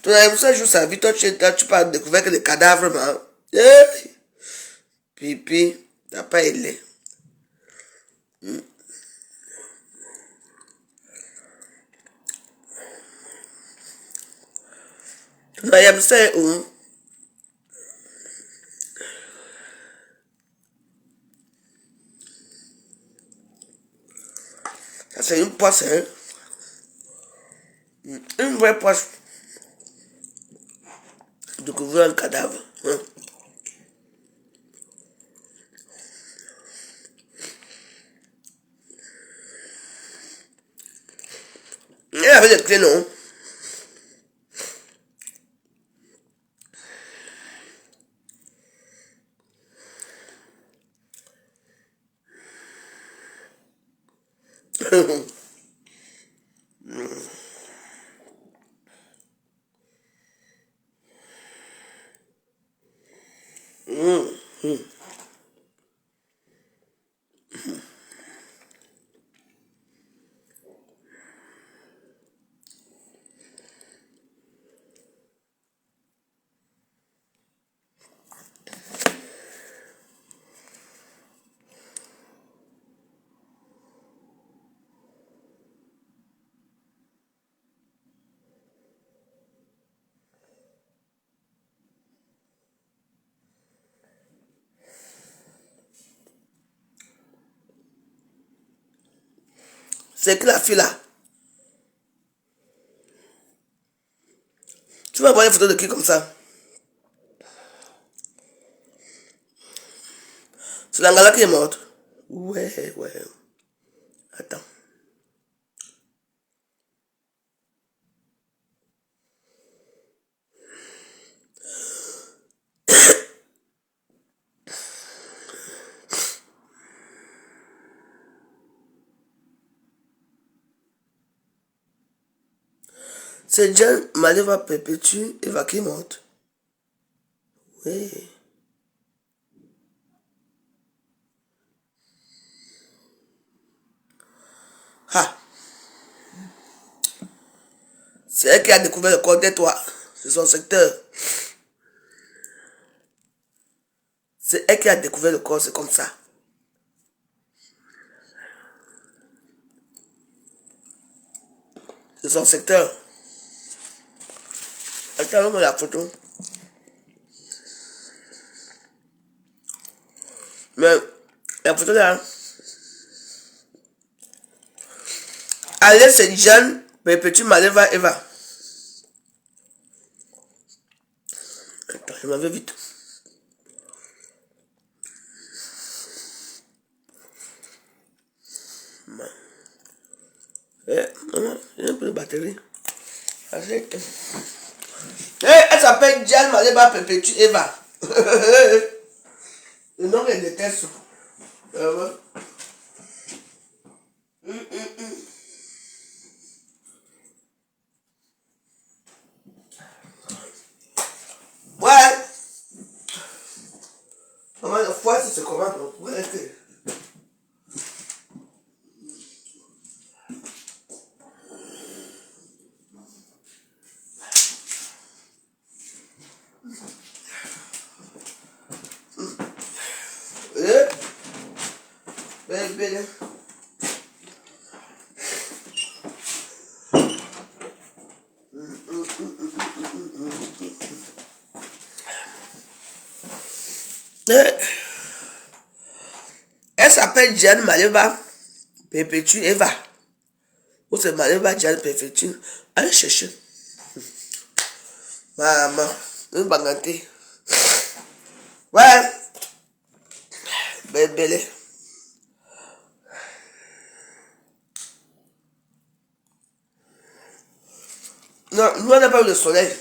ton ayamsa joue sa vie. Toi, tu peux découvrir que les cadavres, man. Pipi, t'as pas aidé. Ton ayamsa est où? Ça, c'est une poisse, hein? Une vraie poisse. Découvrir un cadavre. Hein? Elle avait des clés, non? C'est que la fille là. Tu vas voir une photo de qui comme ça? C'est l'Angala qui est morte. Ouais. Attends. C'est John Maleva Perpétue Eva qui est morte. Oui. Ah. C'est elle qui a découvert le corps des toits. C'est son secteur. C'est elle qui a découvert le corps, c'est comme ça. C'est son secteur. Attends, on la photo. Mais la photo là. Allez, c'est Jeanne Perpétue Maleva Eva. Attends, je m'en vais vite. J'ai un peu de batterie. Elle s'appelle Jeanne Maleva Perpétue Eva. Le nom est déteste. Ouais. Maman, la foi, c'est comment donc? Ouais, belle. Elle s'appelle Jeanne Maleva Perpétue Eva. Ou c'est Maleva Jeanne Perpétue. Allez chercher. Maman, une banganté. Ouais. Belle. Non, nous on n'a pas eu le soleil.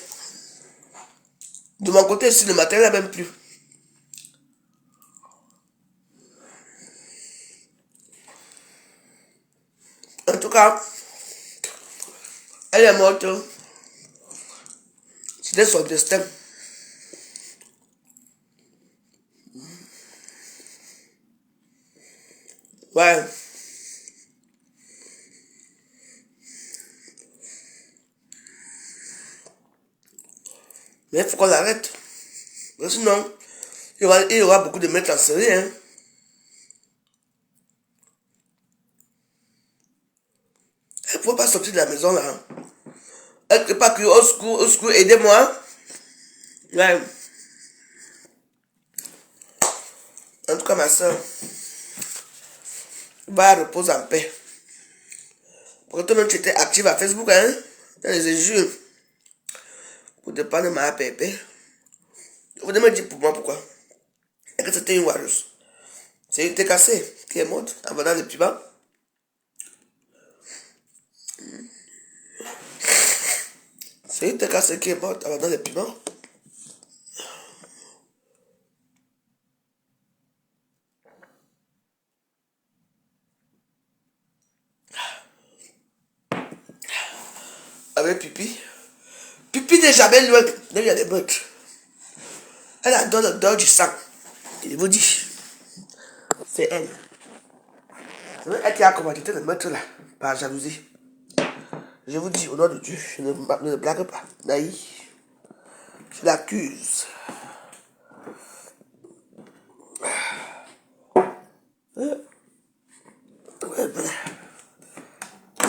De mon côté ici, le matin, il n'a même plus. En tout cas, elle est morte. C'était son destin. Ouais. Mais il faut qu'on l'arrête. Sinon, il y aura beaucoup de mecs en série. Hein. Elle ne faut pas sortir de la maison là. Elle ne peut pas crier au secours, aidez-moi. Ouais. En tout cas, ma soeur, va reposer en paix. Pour que toi-même tu étais active à Facebook, hein, dans les injures. Pour ne pas de ma pépé. Vous devez me dire pour moi pourquoi. Et que c'était une wareuse. C'est une TKC qui est morte en vendant les piments. C'est une TKC qui est morte en vendant les piments. Avec Pipi. Pipi n'est jamais loin. Il y a des meurtres. Elle adore l'odeur du sang. Je vous dis. C'est elle. C'est elle qui a commandité le meurtre là. Par jalousie. Je vous dis, au nom de Dieu, je ne blague pas. Naï. Je l'accuse.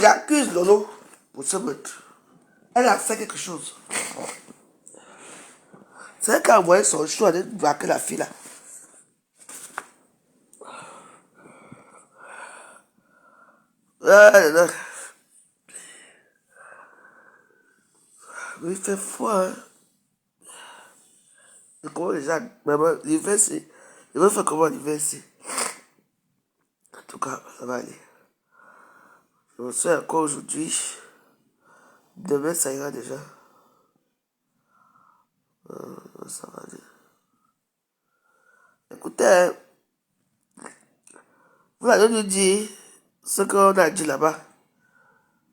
J'accuse Lolo pour ce meurtre. Elle a fait quelque chose. C'est elle qui a envoyé son choix de braquer la fille là. Ah, non. Il fait froid, hein. Et comment les gens, maman, l'hiver, c'est... Il va faire comment l'hiver, c'est... En tout cas, ça va aller. Je me souviens encore aujourd'hui. Demain, ça ira déjà. Ça va aller. Écoutez, hein, vous allez nous dire ce qu'on a dit là-bas.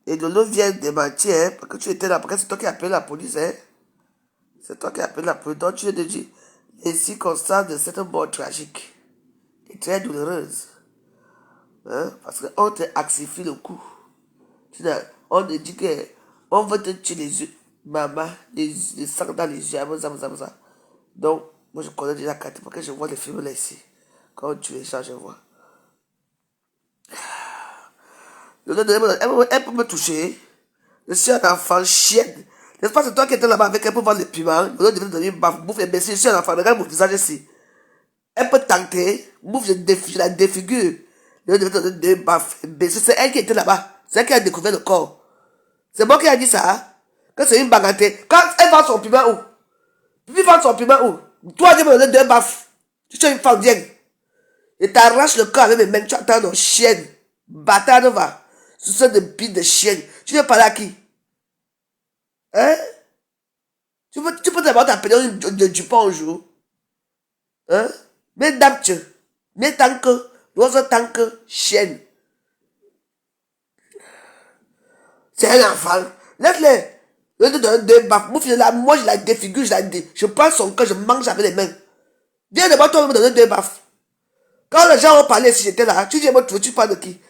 Et de l'eau vient démentir, hein, parce que tu étais là, parce que c'est toi qui as appelé la police, hein. C'est toi qui as appelé la police. Donc tu viens de dire les circonstances de cette mort tragique et très douloureuse. Hein, parce qu'on te axifie le coup. On te dit que on veut te tuer les yeux, maman, les sangs dans les yeux, ça. Donc, moi je connais déjà Cathy parce que je vois les films là ici. Quand tu les changes, je vois. Elle peut me toucher. Je suis un enfant chienne. N'est-ce pas, c'est toi qui étais là-bas avec elle pour voir les piments. Je devais devenir bouffe et baisser. Je suis un enfant. Regarde mon visage ici. Elle peut tenter. Bouffe, je la défigure. Je devais donner deux baffes et baisser. C'est elle qui était là-bas. C'est elle qui a découvert le corps. C'est moi qui a dit ça. Que c'est une bagatelle. Quand elle vend son piment où? Puis vend son piment où? Toi, tu me donnes deux baffes. Tu es une femme bien. Je t'arrache le corps avec mes mains. Tu attends nos chiennes. Bâtard va. Ce sont des bites de chiennes. Tu veux parler à qui? Hein? Tu peux d'abord t'appeler de Dupont un jour. Hein? Mais d'abord, mais tant que chienne. C'est un enfant. Laisse-les. Moi, je la défigure, je prends son cœur, je mange avec les mains. Viens d'abord, toi, me donner deux baffes. Quand les gens ont parlé si j'étais là, tu dis, moi, tu parles de qui?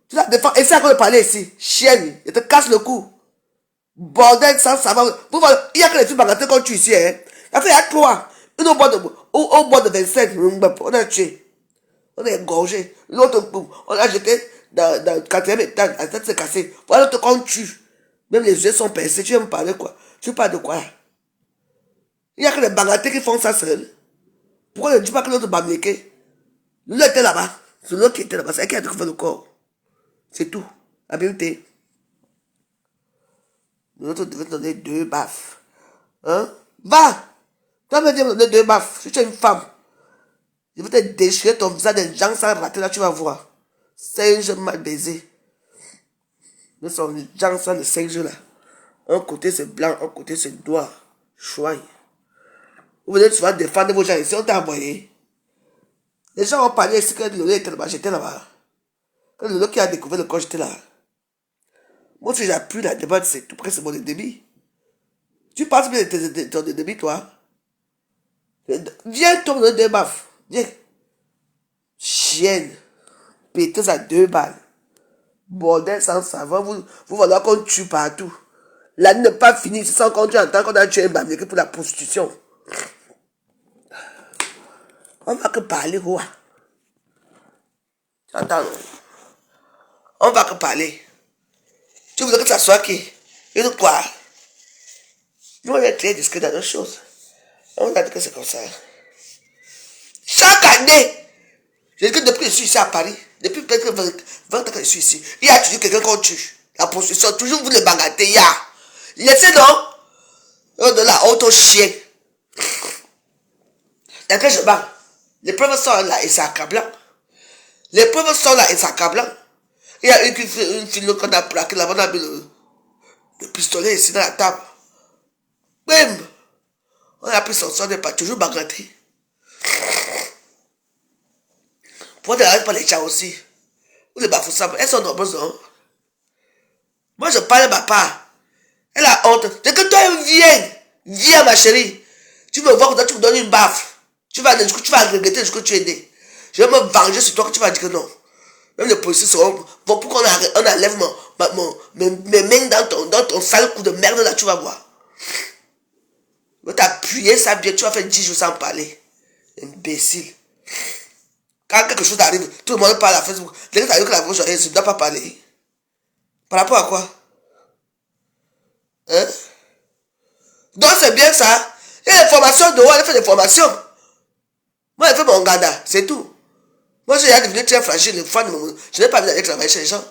Tu la défends. Essaie encore de parler ici. Chienne, je te casse le cou. Bordel sans savoir. Il n'y a que les filles bagatelles qu'on tue ici. Hein. Il y a trois. Une au bois de 27. On a tué. On a égorgé. L'autre, on a jeté dans le 4e étage. La tête s'est cassée. Voilà l'autre qu'on tue. Même les yeux sont percés. Tu veux me parler quoi? Tu parles de quoi? Il n'y a que les bagatelles qui font ça seuls. Pourquoi ne dis pas que l'autre bamléqué? L'autre était là-bas. C'est l'autre qui était là-bas. C'est elle qui a découvert le corps. C'est tout. La vérité. L'autre devait te donner deux baffes. Hein? Va! Toi, me dis me donner deux baffes. Si tu es une femme, je vais te déchirer ton visage des gens sans rater, là, tu vas voir. Singe mal baisé. Nous sommes des gens sans le singe là. Un côté c'est blanc, un côté c'est noir. Chouaille. Vous venez souvent défendre vos gens ici, on t'a envoyé. Les gens ont parlé ici que Lolo était là-bas, j'étais là-bas. Quand Lolo qui a découvert le corps, j'étais là. Moi, si j'appuie la débat, c'est tout près, c'est mon débit. Tu penses bien de ton débit, toi? Viens, toi, de deux baffes. Viens. Chienne. Péteuse à 2 balles. Bordel sans savoir. Vous voilà qu'on tue partout. La nuit n'est pas finie. C'est sans qu'on tue en tant qu'on a tué un bamléqué pour la prostitution. On va que parler, quoi. Tu entends? On va que parler. Tu voudrais que ça soit qui? Et de quoi? Nous, on est très discret dans nos choses. On a dit que c'est comme ça. Chaque année, je dis que depuis que je suis ici à Paris, depuis peut-être 20 ans que je suis ici, il y a toujours quelqu'un qu'on tue. La prostitution, toujours vous le bagatez, il y a. Laissez donc. De la honte au chien. Dans que je bats, les preuves sont là et c'est accablant. Les preuves sont là et c'est accablant. Il y a une fille qu'on a plaqué là-bas, on a mis le pistolet ici dans la table. Bim! On a pris son sang, on n'est pas toujours bagatté. Pourquoi tu n'arrêtes pas les chats aussi? Ou les bafoussams, elles sont nombreuses, non? Moi, je parle à ma part. Elle a honte. Dès que toi, viens, ma chérie. Tu me vois que tu me donnes une baffe. Tu vas regretter jusqu'à ce que tu es né. Je vais me venger sur toi que tu vas dire que non. Même les policiers seront. Pour qu'on enlève mes mains dans ton sale coup de merde là, tu vas voir. Je vais t'appuyer ça bien, tu vas faire 10 jours sans parler. Imbécile. Quand quelque chose arrive, tout le monde parle à Facebook. Dès que tu arrives que la voix joyeuse, je ne dois pas parler. Par rapport à quoi? Hein? Donc c'est bien ça. Il y a des formations dehors, elle fait des formations. Moi, elle fait mon gada, c'est tout. Moi, j'ai devenu très fragile, je n'ai pas envie d'aller travailler chez les gens.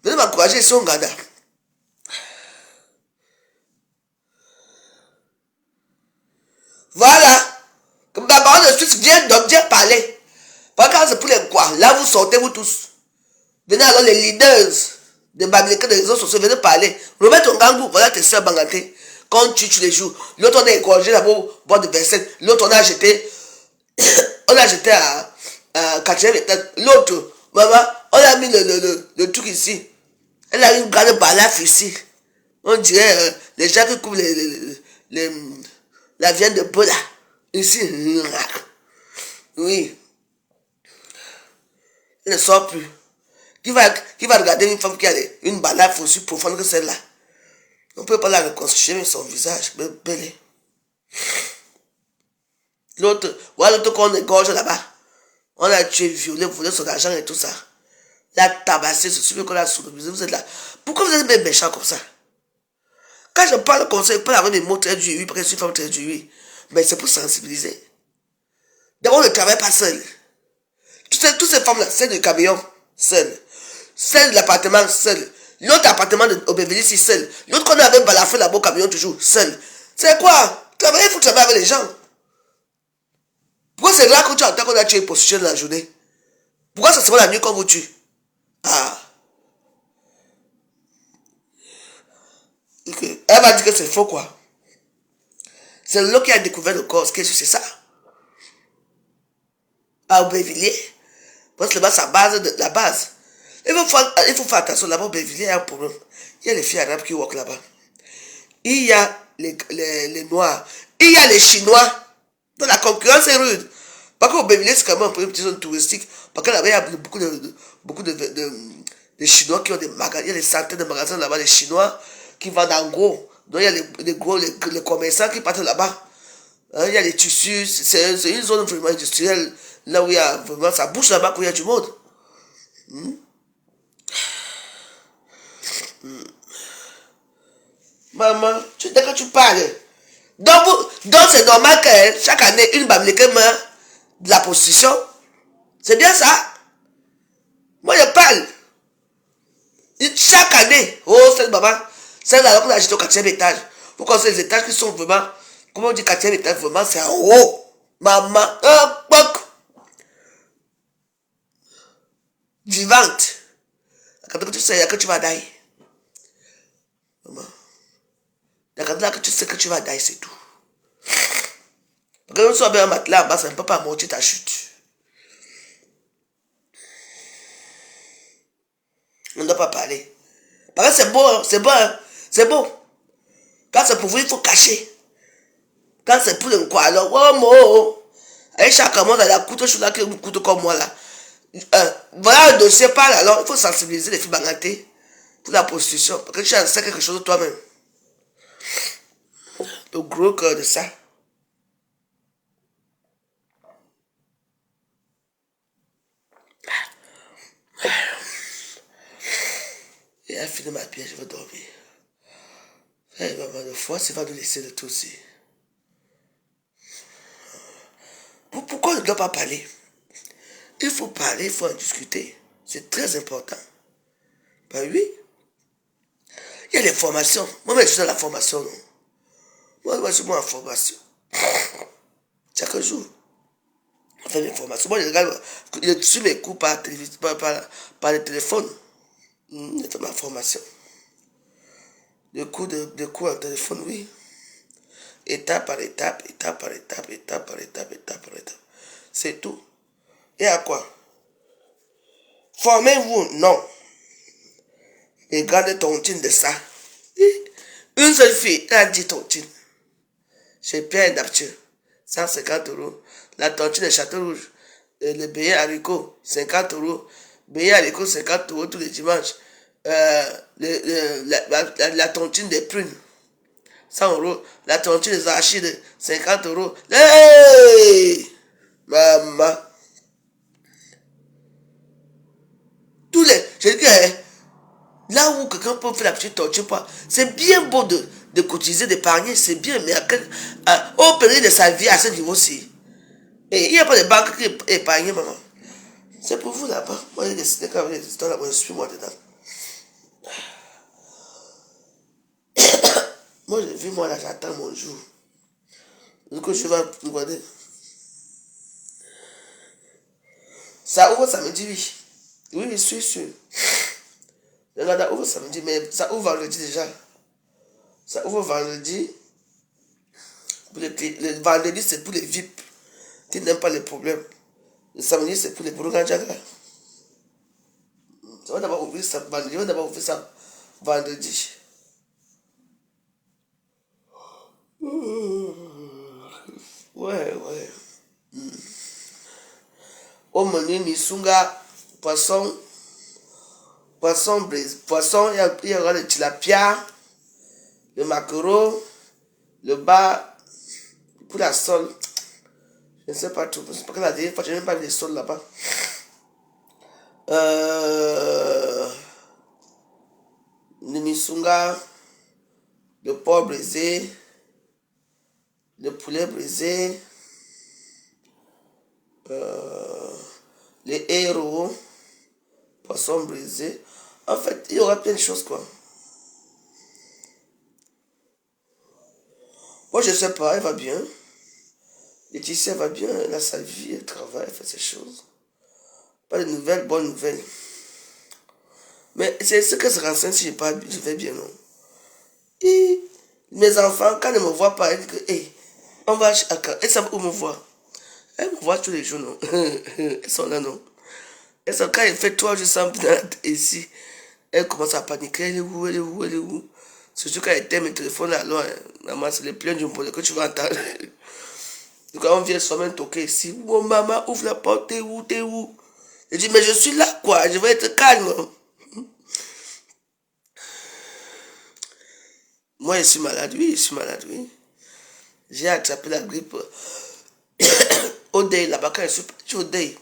Venez m'encourager ici au Ghana. Voilà. Comme d'abord, le Suisse vient donc bien parler. Par contre, c'est pour les quoi? Là, vous sortez, vous tous. Venez alors, les leaders des Bamileke des réseaux sociaux, venez parler. Robert Ongangou, voilà tes soeurs Banganté. Quand tu les joues. L'autre, on a égorgé d'abord au bord de Versailles. L'autre, on a jeté. On a jeté à 4e étage. L'autre, maman, on a mis le truc ici. Elle a une grande balafre ici. On dirait les gens qui couvrent la viande de bœuf là. Ici. Oui. Elle ne sort plus. Qui va regarder une femme qui a une balafre aussi profonde que celle-là? On ne peut pas la reconstituer, mais son visage, belle. L'autre, voilà l'autre qu'on égorge là-bas. On a tué, violé, volé son argent et tout ça. La tabassé, c'est sûr qu'on l'a soulevé. Vous êtes là. Pourquoi vous êtes bien méchant comme ça? Quand je parle comme ça, je parle avec mes mots très durs, oui, parce que je suis une femme très dure, oui. Mais c'est pour sensibiliser. D'abord, on ne travaille pas seul. Toutes ces femmes-là, celle du camion, seule. Celle de l'appartement, seule. L'autre appartement au Beverly, c'est seul. L'autre qu'on avait balafré là-bas au camion, toujours, seul. C'est quoi? Travailler, il faut travailler avec les gens. Pourquoi c'est là que tu entends qu'on a tué une prostituée dans la journée? Pourquoi ça se fait la nuit qu'on vous tue? Ah. Okay. Elle va dire que c'est faux, quoi. C'est l'autre qui a découvert le corps. Qu'est-ce que c'est ça? À Aubervilliers. Parce que là-bas, c'est la base. Il faut faire attention. Là-bas, Aubervilliers, il y a un problème. Il y a les filles arabes qui walk là-bas. Il y a les Noirs. Il y a les Chinois. Donc la concurrence est rude. Parce qu'Aubervilliers, c'est quand même un peu une petite zone touristique. Parce que là-bas, il y a beaucoup de Chinois qui ont des magasins. Il y a des centaines de magasins là-bas, les Chinois qui vendent en gros. Donc il y a les commerçants qui partent là-bas. Hein, il y a les tissus. C'est une zone vraiment industrielle. Là où il y a vraiment, ça bouge là-bas où il y a du monde. Maman, dès que tu parles. Donc c'est normal que chaque année, une Bamileke meurt de la prostitution. C'est bien ça. Moi, je parle. Chaque année, oh, cette maman, celle là qu'on a acheté au 4e étage. Vous connaissez les étages qui sont vraiment, comment on dit 4e étage, vraiment, c'est en haut. Maman, un poc. Vivante. Quand tu sais que tu vas dailler. Maman. Là que tu sais que tu vas dailler, c'est tout. Parce que si on met un matelas en bas, ça ne peut pas amortir ta chute. On ne doit pas parler. Parce que c'est beau, c'est bon, hein? C'est beau. Quand c'est pour vous, il faut cacher. Quand c'est pour le quoi, alors, oh, mo. Et chaque mois, il y a un couteau sur là qui coûte comme moi là. Voilà un dossier parle, alors il faut sensibiliser les filles bangantées pour la prostitution. Parce que tu en sais quelque chose de toi-même. Le gros cœur de ça. Et a fini ma bière, je vais dormir. Et maman, de fois, c'est va nous laisser de tout aussi. Pourquoi on ne doit pas parler? Il faut parler, il faut en discuter. C'est très important. Ben oui. Il y a des formations. Moi, je suis dans la formation, non? Moi, je suis en formation. Chaque jour. On fait des formations. Moi, je regarde, je suis mes cours par le téléphone. Je fais ma formation. De cours en téléphone, oui. Étape par étape, étape par étape, étape par étape, étape par étape. C'est tout. Et à quoi? Formez-vous, non. Et gardez tontine de ça. Une seule fille, elle a dit tontine. Chez Pierre Napture, 150 €. La tontine de Château Rouge. Le bélier haricot, 50 €. Bélier haricot, 50 € tous les dimanches. La tontine des prunes, 100 €. La tontine des arachides, 50 €. Hey! Maman. Je dis, là où quelqu'un peut faire la petite torture, c'est bien beau de cotiser, d'épargner, c'est bien, mais au péril de sa vie à ce niveau-ci. Et il n'y a pas de banque qui épargne, maman. C'est pour vous là-bas. Moi, j'ai décidé quand même des histoires là-bas, je suis moi dedans. Moi, j'ai vu, moi, là, j'attends mon jour. Du coup, je vais regarder. Ça ouvre samedi, oui. Oui, je suis sûr. Regarde, ça ouvre samedi, mais ça ouvre vendredi déjà. Ça ouvre vendredi. Le vendredi, c'est pour les VIP qui n'aiment pas les problèmes. Le samedi, c'est pour les Bourganjaga. Ça va d'abord ouvrir ça vendredi. Je vais d'abord ouvrir ça vendredi. Ouais. Au menu, misunga, poisson, braisé. Poisson, il y aura le tilapia, le maquereau, le bar, pour la sole. Je ne sais pas tout. Parce que la dernière fois, je n'ai même pas vu les sols là-bas. Le misunga, le porc brisé, le poulet brisé, les héros, poisson brisé. En fait, il y aura plein de choses, quoi. Moi, je sais pas, elle va bien. Laetitia va bien, elle a sa vie, elle travaille, elle fait ses choses. Pas de nouvelles, bonnes nouvelles. Mais c'est ce que se renseigne si je vais bien, non? Et mes enfants, quand ils ne me voient pas, ils disent que, hey, on va à quand? Elles savent où me voir. Elles me voient tous les jours, non? Elles sont là, non? Elles sont, quand il fait 3 jours sans ici, elles commencent à paniquer. Elle est où? Surtout quand elle t'aime le téléphone là, alors, maman, c'est les pleins du monde que tu vas entendre. Donc, quand on vient soi-même toquer ici, oh maman, ouvre la porte, t'es où? Je dis, mais je suis là, quoi, je vais être calme. Moi, je suis malade, oui. J'ai attrapé la grippe au day, là-bas, quand je suis parti au day.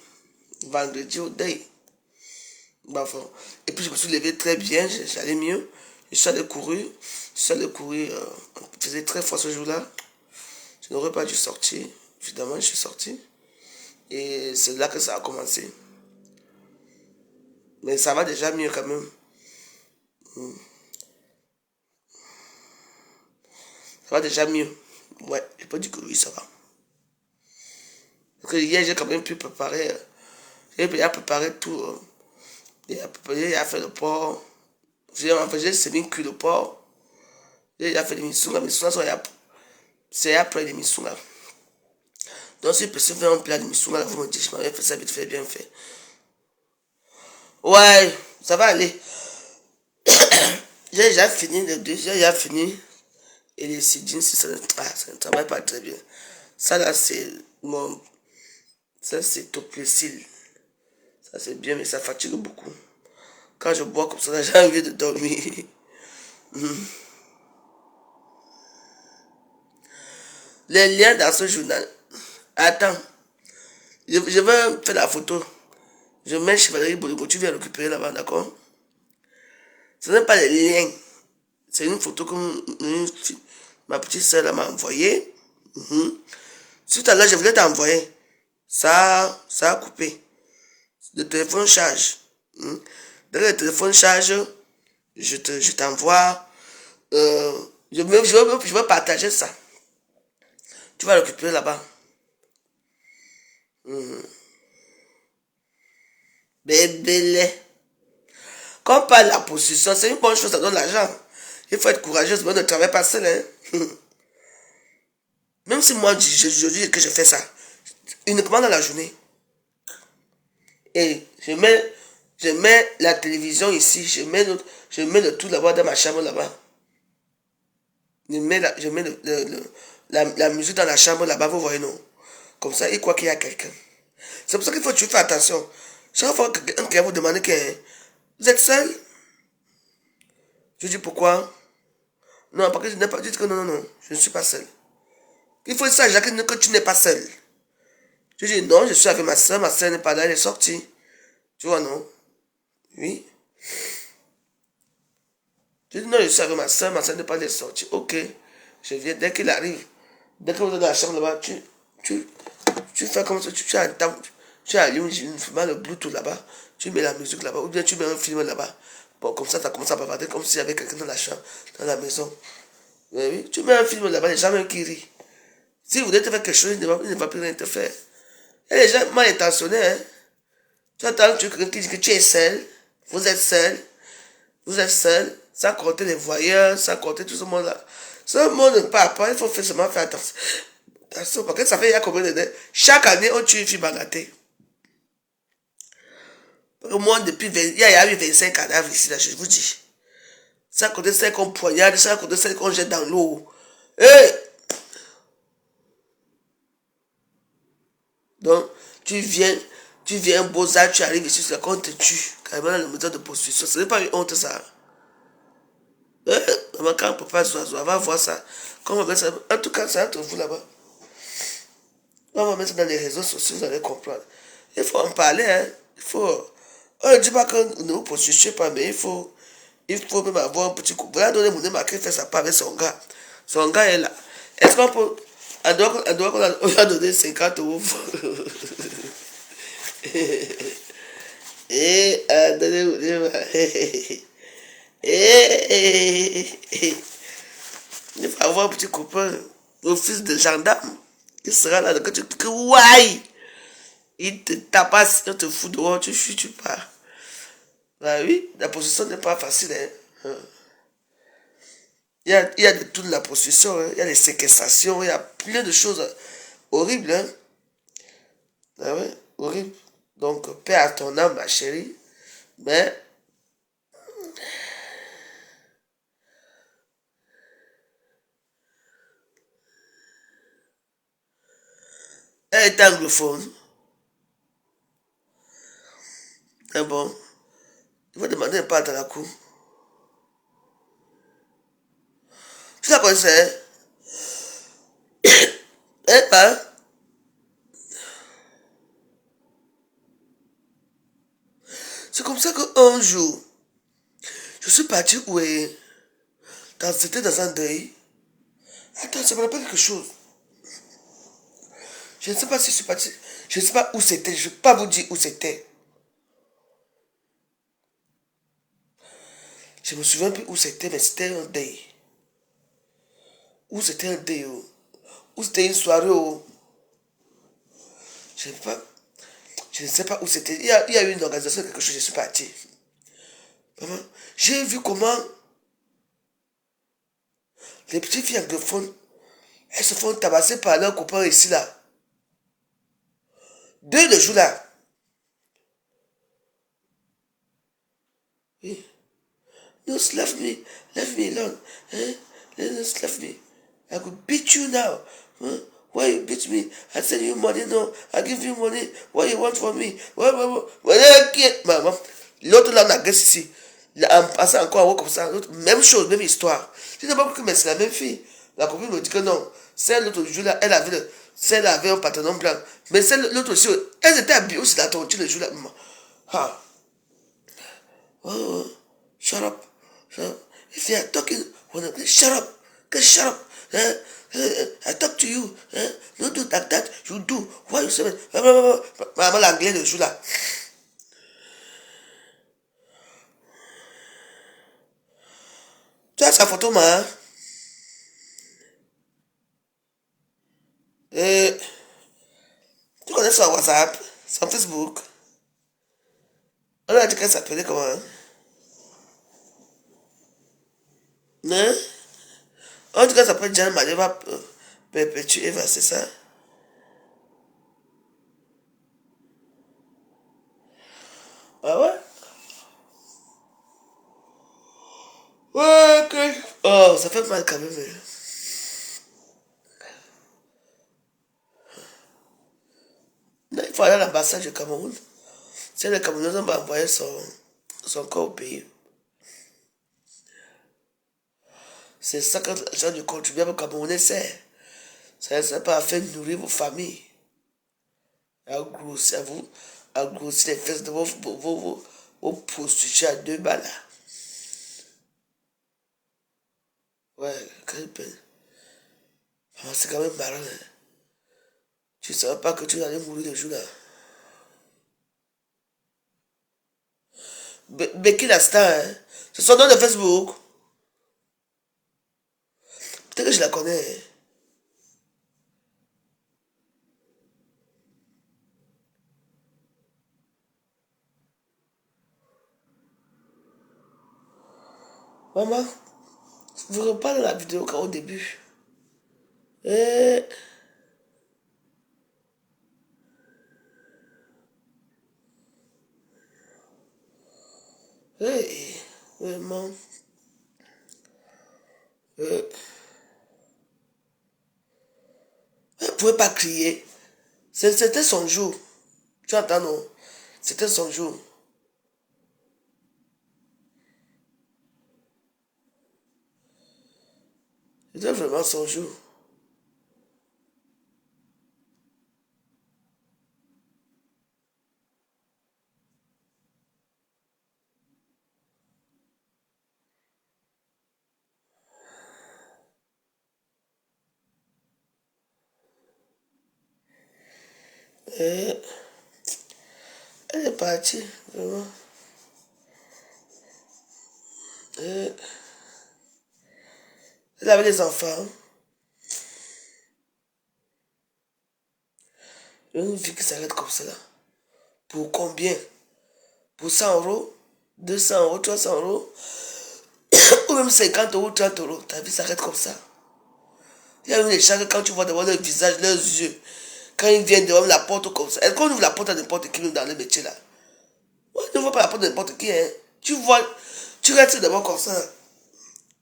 Vendredi au day. Et puis, je me suis levé très bien, j'allais mieux. Je suis allé courir. Il faisait très froid ce jour-là. Je n'aurais pas dû sortir. Évidemment, je suis sorti. Et c'est là que ça a commencé. Mais ça va déjà mieux quand même. Ça va déjà mieux. Ouais, je peux dire que oui, ça va. Parce que hier, j'ai quand même pu préparer. J'ai déjà préparé tout. J'ai fait le porc. J'ai semi-cuit le porc. J'ai déjà fait les missunga. Les missunga, c'est après les missunga. Donc, si personne fait un plat de missunga, là, vous me dites, je m'avais fait ça vite fait, bien fait. Ouais, ça va aller. J'ai déjà fini les deux. J'ai déjà fini. Et les sidines, ça ne travaille pas très bien. Ça, là, c'est mon. Ça, c'est Toplessil. Ça, c'est bien, mais ça fatigue beaucoup. Quand je bois comme ça, j'ai envie de dormir. Les liens dans ce journal. Attends. Je vais faire la photo. Je mets chez Valérie Boligo. Tu viens récupérer là-bas, d'accord? Ce n'est pas les liens. C'est une photo que ma petite soeur m'a envoyée. Tout à l'heure, je voulais t'envoyer. Ça a coupé. Le téléphone charge. Dès que le téléphone charge, je t'envoie. Je vais partager ça. Tu vas récupérer là-bas. Bébé. Quand on parle de la position, c'est une bonne chose, ça donne l'argent. Il faut être courageux, mais on ne travaille pas seul. Hein. Même si moi, je dis que je fais ça, uniquement dans la journée. Et je mets la télévision ici, je mets le tout là-bas dans ma chambre là-bas. Je mets la musique dans la chambre là-bas, vous voyez, non? Comme ça, il croit qu'il y a quelqu'un. C'est pour ça qu'il faut toujours faire attention. Chaque fois qu'un vous demande que vous êtes seul, je dis pourquoi? Non, parce que je n'ai pas dit que non, je ne suis pas seul. Il faut savoir que tu n'es pas seul. Je dis non, je suis avec ma soeur n'est pas là, elle est sortie. Tu vois, non? Oui. Je dis non, je suis avec ma soeur n'est pas là, elle est sortie. Ok, je viens, dès qu'il arrive, dès que vous êtes dans la chambre là-bas, tu fais comme ça, tu allumes le Bluetooth là-bas, tu mets la musique là-bas, ou bien tu mets un film là-bas. Bon, comme ça, tu as commencé à bavarder comme s'il y avait quelqu'un dans la chambre, dans la maison. Oui, tu mets un film là-bas, les gens même qui rient. Si vous voulez te faire quelque chose, il ne va plus rien te faire. Il y a des gens mal intentionnés. Hein. Tu entends quelqu'un qui dit que tu es seul, vous êtes seul, sans compter les voyeurs, sans compter tout ce monde-là. Ce monde ne part pas, il faut seulement faire attention. Attention, parce que ça fait il y a combien d'années? Chaque année, on tue une fille bagatée. Au moins, depuis, il y a eu 25 cadavres ici, là, je vous dis. Sans compter celles qu'on poignarde, sans compter celles qu'on jette dans l'eau. Et donc, tu viens Beaux-Arts, tu arrives ici, c'est là qu'on te tue. Carrément dans le maison de prostitution. Ce n'est pas une honte, ça. Maman, quand papa Zozo va voir ça, quand on va mettre ça, en tout cas, c'est entre vous là-bas. On va mettre ça dans les réseaux sociaux, vous allez comprendre. Il faut en parler, hein. Il faut. On ne dit pas que ne vous prostituez pas, mais il faut même avoir un petit coup. Voilà, donner mon marqué fait sa part avec son gars. Son gars est là. Est-ce qu'on peut. On a donné 50 euros. Et il faut avoir un petit copain, le fils de gendarme, qui sera là, quand tu dis ouais, il te tapasse, il te fout dehors, tu fuis, tu pars. Bah oui, la prostitution n'est pas facile. Hein. Il y a de toute la prostitution, hein. Il y a les séquestrations, il y a plein de choses horribles. Hein. Ah ouais, horrible. Donc, paix à ton âme, ma chérie. Mais, elle est anglophone. Mais bon, il va demander un pas dans la cour. Tu la connaissais? Hein, pas? C'est comme ça qu'un jour, je suis parti où c'était dans un deuil. Attends, ça me rappelle quelque chose. Je ne sais pas si je suis parti. Je ne sais pas où c'était. Je ne vais pas vous dire où c'était. Je me souviens plus où c'était, mais c'était un deuil. Où c'était un deuil. Où c'était une soirée. Je ne sais pas où c'était. Il y a eu une organisation, quelque chose, je suis parti. Maman, j'ai vu comment les petites filles anglophones, elles se font tabasser par leurs copains ici, là. 2 le jour là. Oui. Just leave me alone. Eh? Just leave me. I could beat you now. Huh? Why you beat me? I send you money, no. I give you money. What you want from me? Maman. L'autre là, on agresse ici. En passant encore en haut comme ça, même chose, même histoire. Je ne sais pas pourquoi, mais c'est la même fille. La copine me dit que non. Celle l'autre jour là, celle avait un pantalon blanc. Mais celle l'autre aussi, elles étaient habillées aussi dans ton le jour là. Ah. Oh, shut up. If you are talking, shut up. Shut up. I talk to you. You do like that. You do. Why you say maman l'anglais le jour là. Tu as sa photo, ma. Tu connais son WhatsApp, son Facebook. On a dit qu'elle s'appelait comment? Non? En tout cas, ça s'appelle Jan Maleva Perpétue Eva, c'est ça? Ah ouais? Ouais, ok. Oh, ça fait mal quand même. Non, il faut aller à l'ambassade du Cameroun. C'est le Cameroun va envoyer son corps au pays. C'est ça que l'argent du contribuable camerounais sert. Ça ne sert pas à faire nourrir vos familles. À grossir les fesses de vos prostituées à 2 balles. Ouais, quelle peine. C'est quand même marrant. Hein. Tu ne savais pas que tu allais mourir le jour là. Becky la star, hein. C'est son nom de Facebook. Peut-être que je la connais. Maman, vous reparlez la vidéo au début. Eh, vraiment. Elle ne pouvait pas crier. C'était son jour. Tu entends, non? C'était son jour. C'était vraiment son jour. Et elle est partie, vraiment. Et elle avait des enfants. Une vie qui s'arrête comme ça là. Pour combien? Pour 100 euros, 200 euros, 300 euros, ou même 50 euros, 30 euros. Ta vie s'arrête comme ça. Il y a une échange quand tu vois devant leur visage, leurs yeux. Quand ils viennent devant la porte comme ça. Est-ce qu'on ouvre la porte à n'importe qui dans le métier là? Moi, je ne vois pas la porte de n'importe qui. Hein. Tu vois, tu restes devant comme ça.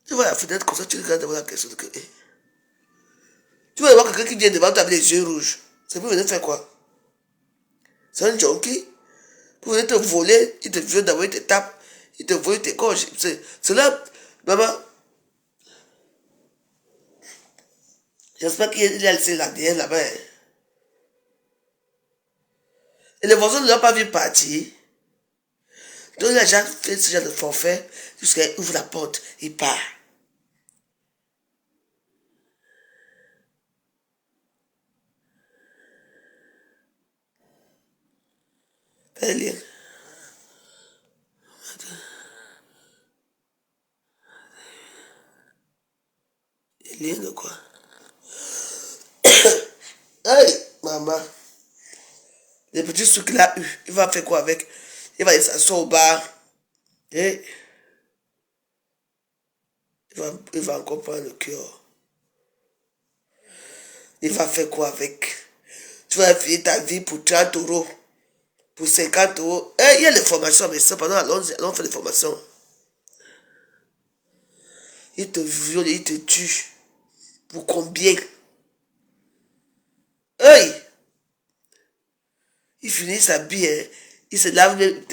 Tu vois la fenêtre comme ça, tu regardes devant la question de que. Tu vas voir quelqu'un qui vient devant toi avec les yeux rouges. C'est pour venir faire quoi? C'est un junkie. Pour venir te voler, il te viole d'abord, il te tape, il te vole, il te gorge. C'est là, maman. J'espère qu'il a laissé l'ADN là-bas. Hein. Et les voisins ne l'ont pas vu partir. Donc il a déjà fait ce genre de forfait jusqu'à qu'il ouvre la porte, il part. Fais le lien. Le lien de quoi? Hey, maman. Les petits trucs qu'il a eu, il va faire quoi avec? Il va aller s'asseoir au bar. Et il va encore prendre le cœur. Il va faire quoi avec? Tu vas finir ta vie pour 30 euros, pour 50 euros. Et il y a les formations, mais ça, pendant allons faire les formations. Il te viole, il te tue. Pour combien? Hey! Il finit sa vie, hein. Il se lave même,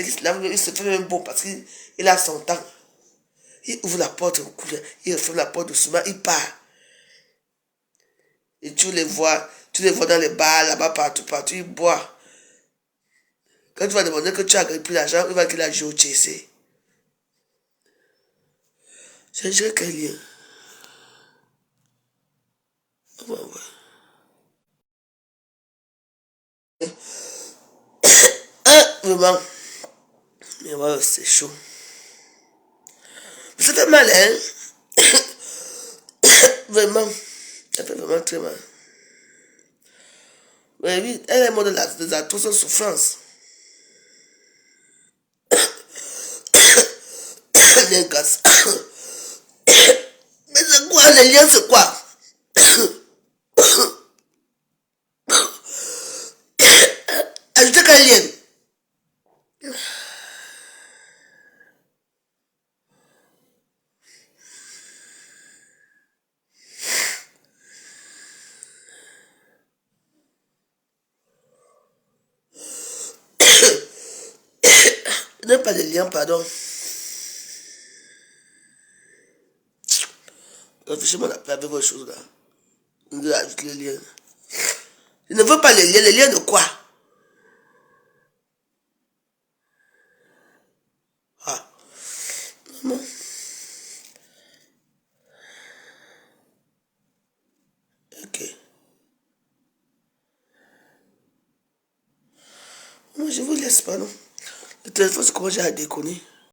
il se fait même bon parce qu'il a son temps. Il ouvre la porte, il referme la porte doucement, il part. Et tu les vois dans les bars, là-bas, partout, ils boivent. Quand tu vas demander que tu as gagné plus d'argent, il va qu'il a joué au TC. C'est un quel lien? Ouais, ouais. Vraiment. Mais ouais, c'est chaud. Ça fait mal, hein? Vraiment. Ça fait vraiment très mal. Mais oui, elle est morte de la trop de souffrance. Les gaz. Mais c'est quoi, les liens, c'est quoi? Ajoutez quel lien? Je n'ai pas de lien, pardon. Réfléchis-moi avec vos choses là. On doit ajouter les liens. Je ne veux pas les liens de quoi? Ah. Maman. Ok. Moi, je vous laisse pas, non? Le téléphone, c'est comment j'ai à déconner.